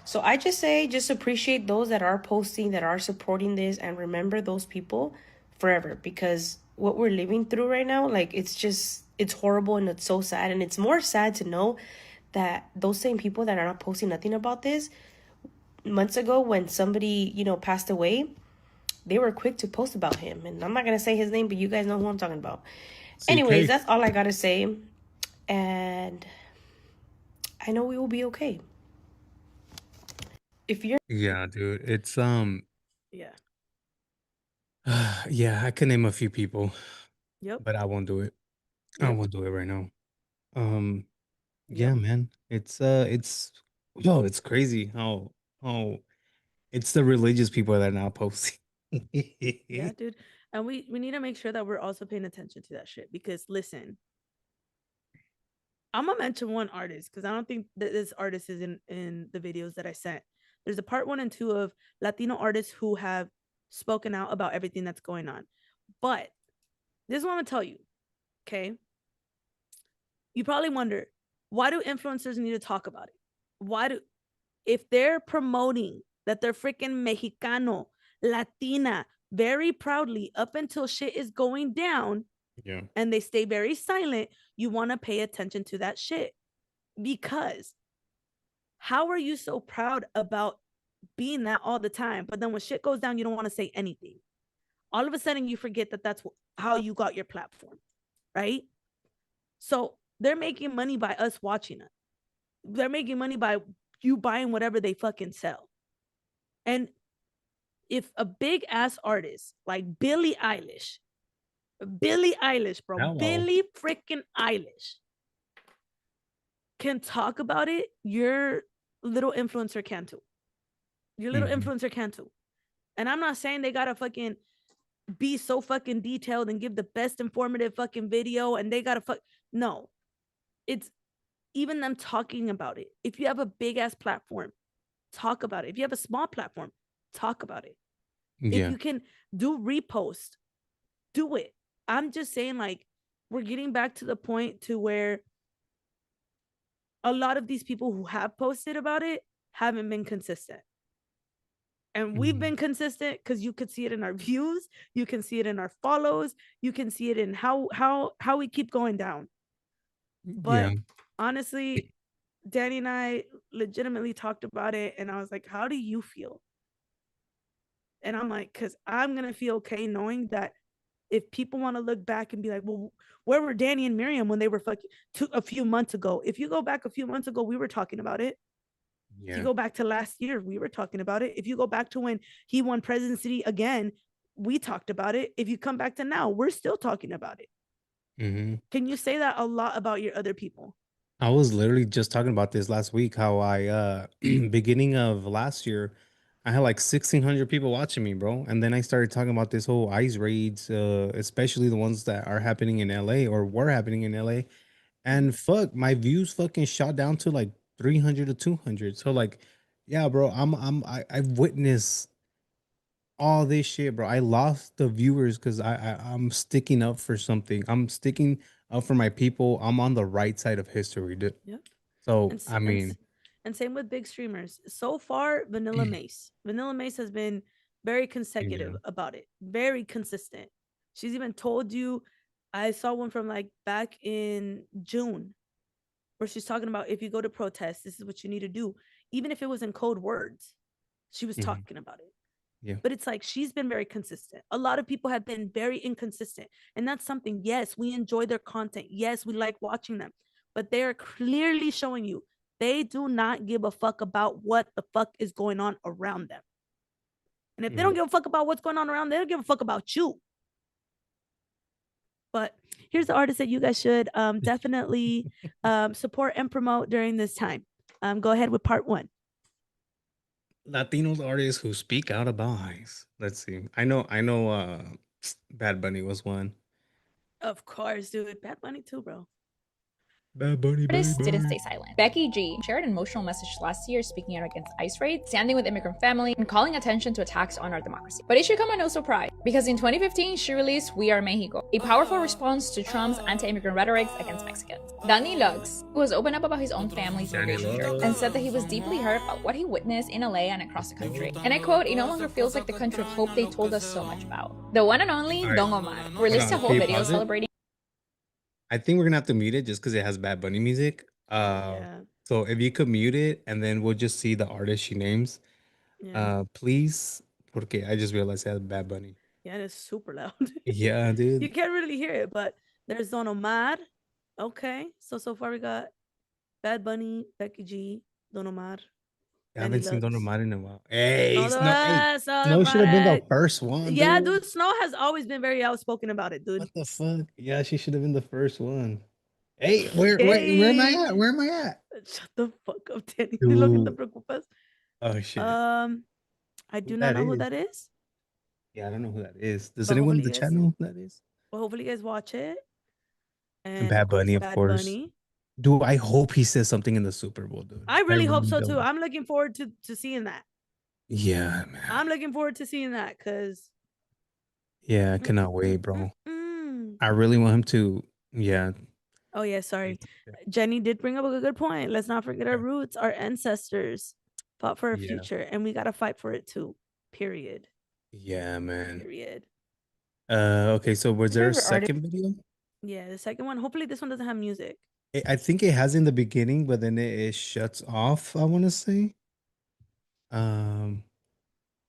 So I just say, just appreciate those that are posting, that are supporting this, and remember those people forever, because what we're living through right now, like, it's horrible and it's so sad. And it's more sad to know that those same people that are not posting nothing about this, months ago when somebody, passed away, they were quick to post about him. And I'm not going to say his name, but you guys know who I'm talking about. Anyways, that's all I got to say. And I know we will be okay. If you're... Yeah, dude. It's, Yeah. yeah, I can name a few people. Yep. But I won't do it. Yep. I won't do it right now. Yeah, man. It's crazy how it's the religious people that are now posting. Yeah, dude. And we need to make sure that we're also paying attention to that shit, because listen, I'm gonna mention one artist because I don't think that this artist is in the videos that I sent. There's a part 1 and 2 of Latino artists who have spoken out about everything that's going on. But this is what I'm gonna tell you, okay? You probably wonder, why do influencers need to talk about it? If they're promoting that they're freaking Mexicano, Latina, very proudly up until shit is going down, and they stay very silent, you want to pay attention to that shit. Because how are you so proud about being that all the time, but then when shit goes down, you don't want to say anything? All of a sudden, you forget that that's how you got your platform, right? So they're making money by us watching it. They're making money by you buying whatever they fucking sell. And if a big ass artist like Billie Eilish, bro, Hello. Billie freaking Eilish can talk about it, your little influencer can too. Your little influencer can too. And I'm not saying they gotta fucking be so fucking detailed and give the best informative fucking video and they gotta no. It's even them talking about it. If you have a big ass platform, talk about it. If you have a small platform, talk about it. If you can do repost, do it. I'm just saying, like, we're getting back to the point to where a lot of these people who have posted about it haven't been consistent. And we've been consistent because you could see it in our views, you can see it in our follows, you can see it in how we keep going down. But honestly, Danny and I legitimately talked about it, and I was like, how do you feel? And I'm like, because I'm going to feel okay knowing that if people want to look back and be like, well, where were Danny and Miriam when they were fucking a few months ago? If you go back a few months ago, we were talking about it. If you go back to last year, we were talking about it. If you go back to when he won presidency again, we talked about it. If you come back to now, we're still talking about it. Can you say that a lot about your other people? I was literally just talking about this last week. How I beginning of last year, I had like 1,600 people watching me, bro. And then I started talking about this whole ICE raids, especially the ones that are happening in LA or were happening in LA. And fuck, my views fucking shot down to like 300 to 200. So like, yeah, bro, I've witnessed all this shit, bro. I lost the viewers because I'm sticking up for something. I'm sticking up for my people. I'm on the right side of history, dude. Yep. So And s- I and s- mean, and same with big streamers. So far, Vanilla Mace. Vanilla Mace has been very consecutive yeah, about it. Very consistent. She's even told you. I saw one from like back in June where she's talking about if you go to protest, this is what you need to do. Even if it was in code words, she was mhm, talking about it. yeah, But it's like she's been very consistent. A lot of people have been very inconsistent. And that's something, yes, we enjoy their content. Yes, we like watching them. But they are clearly showing you they do not give a fuck about what the fuck is going on around them. And if they don't mhm. give a fuck about what's going on around them, they don't give a fuck about you. But here's the artist that you guys should definitely support and promote during this time. Go ahead with part one. Latinos artists who speak out about ICE. Let's see. I know. Bad Bunny was one. Of course, dude. Bad Bunny too, bro. Bad Bunny, Artists baby. didn't stay silent. Becky G shared an emotional message last year speaking out against ICE raids, standing with immigrant families, and calling attention to attacks on our democracy. But it should come as no surprise, because in 2015, she released We Are Mexico, a powerful response to Trump's anti-immigrant rhetoric against Mexicans. Danny Luggs, who has opened up about his own family's immigration journey, and said that he was deeply hurt about what he witnessed in LA and across the country. And I quote, "It no longer feels like the country of hope they told us so much about." The one and only All right. Don Omar released a whole Can you video pause it? celebrating. I think we're gonna have to mute it just because it has Bad Bunny music. Yeah. So if you could mute it, and then we'll just see the artist she names. Yeah. Please, porque I just realized it has Bad Bunny. Yeah, it's super loud. Yeah, You dude. can't really hear it, but there's Don Omar. Okay. So far we got Bad Bunny, Becky G, Don Omar, I Danny haven't seen Don Lux. Omar in a while. Hey, Todo Snow. Hey, eso Snow should have been the para... first one, Yeah, dude. dude. Snow has always been very outspoken about it, dude. What the fuck? Yeah, she should have been the first one. Hey, where am I Hey. at? Where am I at? Shut the fuck up, Danny. Dude. Lo que te preocupas. Oh shit. I Who do not that know who is? that is. Yeah, I don't know who that is. Does But anyone in hopefully the you chat guys, know who that is? well, hopefully you guys watch it. And And of Bad course, Bunny, of Bad course. Bunny. Dude, I hope he says something in the Super Bowl, dude. I really hope so too. don't. I'm looking forward to seeing that. Yeah, man. I'm looking forward to seeing that because Yeah, I cannot wait, bro. I really want him to. Yeah. Oh yeah, sorry. Jenny did bring up a good point. Let's not forget our roots. Our ancestors fought for a Yeah. future, and we gotta fight for it too. Period. Yeah, man. Period. Okay, so was there a Favorite artist- second video? Yeah, the second one. Hopefully, this one doesn't have music. I think it has in the beginning, but then it shuts off, I want to say.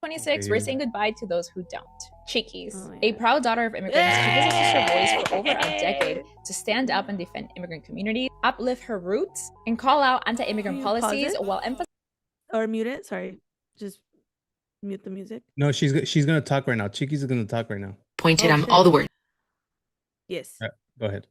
26, we're saying goodbye to those who don't. Chickies, Oh, a proud daughter of immigrants, Chickies has used her voice for over a decade to stand up and defend immigrant communities, uplift her roots, and call out anti-immigrant Can you pause policies it? while emphasizing. Or mute it. Sorry, just mute the music. No, she's gonna talk right now. Chiquis is gonna talk right now. Pointed Oh, all the shit. words Yes. Go ahead.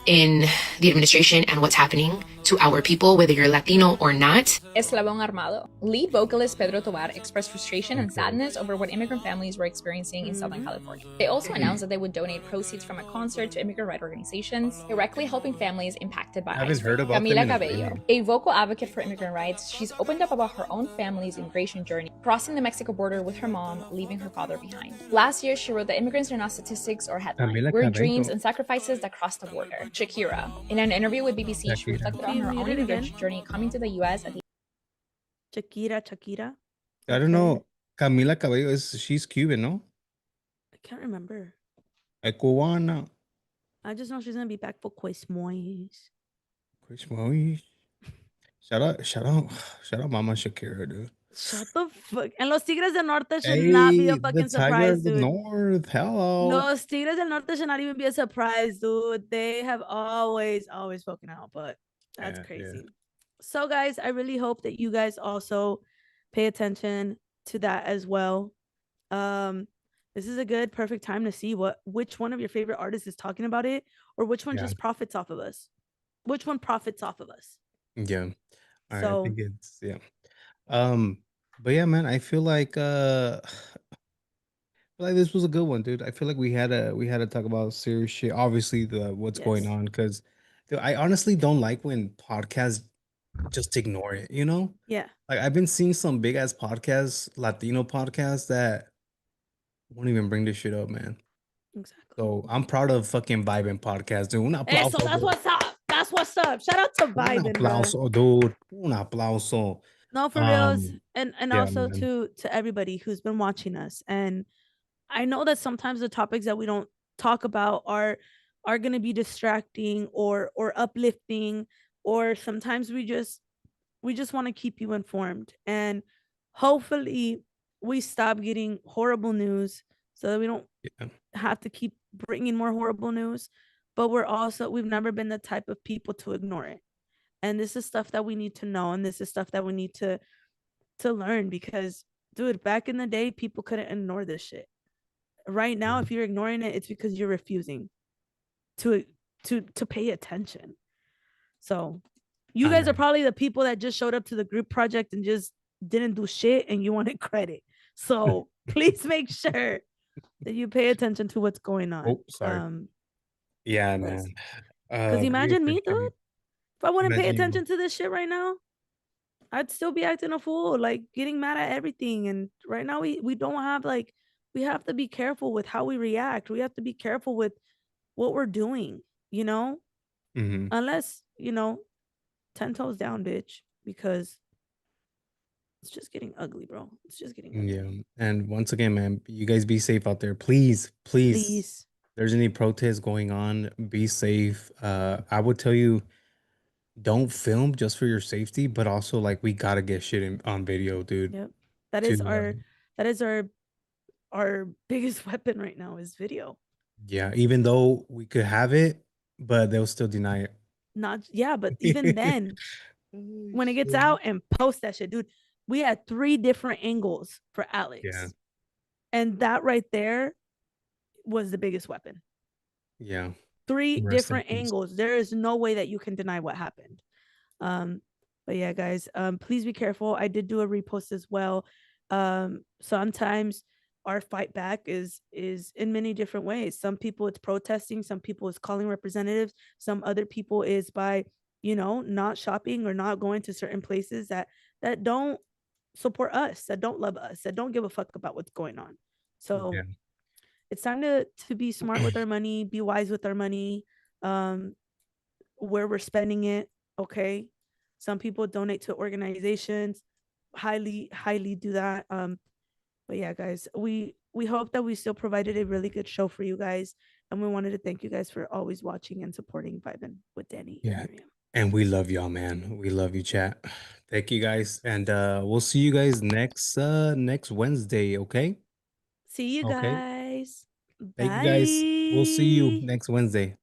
in the administration and what's happening to our people, whether you're Latino or not. Eslabón Armado. Lead vocalist Pedro Tobar expressed frustration and sadness over what immigrant families were experiencing in Southern California. They also announced that they would donate proceeds from a concert to immigrant rights organizations, directly helping families impacted by I haven't ICE. heard about Camila them in a Cabello, minute. a vocal advocate for immigrant rights, she's opened up about her own family's immigration journey, crossing the Mexico border with her mom, leaving her father behind. Last year, she wrote that immigrants are not statistics or headlines. Camila We're Cabello. dreams and sacrifices that cross the border. Shakira. In an interview with BBC, she Shakira. reflected on Can you her mute own it again? immigration journey coming to the US at the Shakira. I don't know. Camila Cabello she's Cuban, no? I can't remember. A cubana. I just know she's gonna be back for Christmas. Christmas. Shout out, Mama Shakira, dude. Shut the fuck. And Los Tigres del Norte should not be a Hey, fucking the Tiger surprise, of the dude. North. Hello. Los Tigres del Norte should not even be a surprise, dude. They have always spoken out, but that's Yeah, crazy. yeah. So, guys, I really hope that you guys also pay attention to that as well. This is a good, perfect time to see which one of your favorite artists is talking about it, or which one Yeah. just profits off of us. which one profits off of us. Yeah. All right. I So think it's yeah. But yeah, man, I feel like this was a good one, dude. I feel like we had to talk about serious shit. Obviously, the what's going yes, on, because I honestly don't like when podcasts just ignore it. yeah, Like I've been seeing some big ass podcasts, Latino podcasts that won't even bring this shit up, man. exactly. So I'm proud of fucking Vibin podcast, dude. Un Hey, so aplauso, that's dude. what's up. That's what's up. Shout out to Un Vibin, bro. aplauso, dude. Un aplauso. No, for reals, and Yeah, also man. to everybody who's been watching us. And I know that sometimes the topics that we don't talk about are going to be distracting or uplifting, or sometimes we just want to keep you informed. And hopefully we stop getting horrible news so that we don't Yeah. have to keep bringing more horrible news. But we've never been the type of people to ignore it. And this is stuff that we need to know, and this is stuff that we need to learn, because dude, back in the day people couldn't ignore this shit. Right now, if you're ignoring it, it's because you're refusing to to pay attention. So you All guys are right. probably the people that just showed up to the group project and just didn't do shit and you wanted credit. So please make sure that you pay attention to what's going on. Oh, sorry. Yeah, man. Because We imagine me, dude. appreciate If I wouldn't pay imagine you. attention to this shit right now, I'd still be acting a fool, like getting mad at everything. And right now we don't have, like, we have to be careful with how we react. We have to be careful with what we're doing, you know? Mhm. Unless, 10 toes down, bitch, because it's just getting ugly, bro. It's just getting ugly. Yeah. And once again, man, you guys be safe out there. Please, please. Please. If there's any protests going on, be safe. I would tell you, don't film just for your safety, but also like we gotta get shit on video, dude. Yep. That To is our biggest weapon right now is video. yeah, even though we could have it, but they'll still deny it. Not yeah, but even then, when it gets out and post that shit, dude, we had 3 different angles for Alex. Yeah. And that right there was the biggest weapon. Yeah. 3 Rest in different peace. angles. There is no way that you can deny what happened. But yeah, guys, please be careful. I did do a repost as well. Sometimes our fight back is in many different ways. Some people it's protesting, some people it's calling representatives, some other people is by, not shopping or not going to certain places that don't support us, that don't love us, that don't give a fuck about what's going on. So Yeah. it's time to be smart with our money, be wise with our money, where we're spending it. Okay, some people donate to organizations, highly do that. But yeah, guys, we hope that we still provided a really good show for you guys, and we wanted to thank you guys for always watching and supporting Vibin with Danny and Yeah. Miriam. And we love y'all, man. We love you, chat. Thank you guys. And we'll see you guys next Wednesday, okay? See you Okay. guys. Thank you guys. We'll see you Bye. next Wednesday.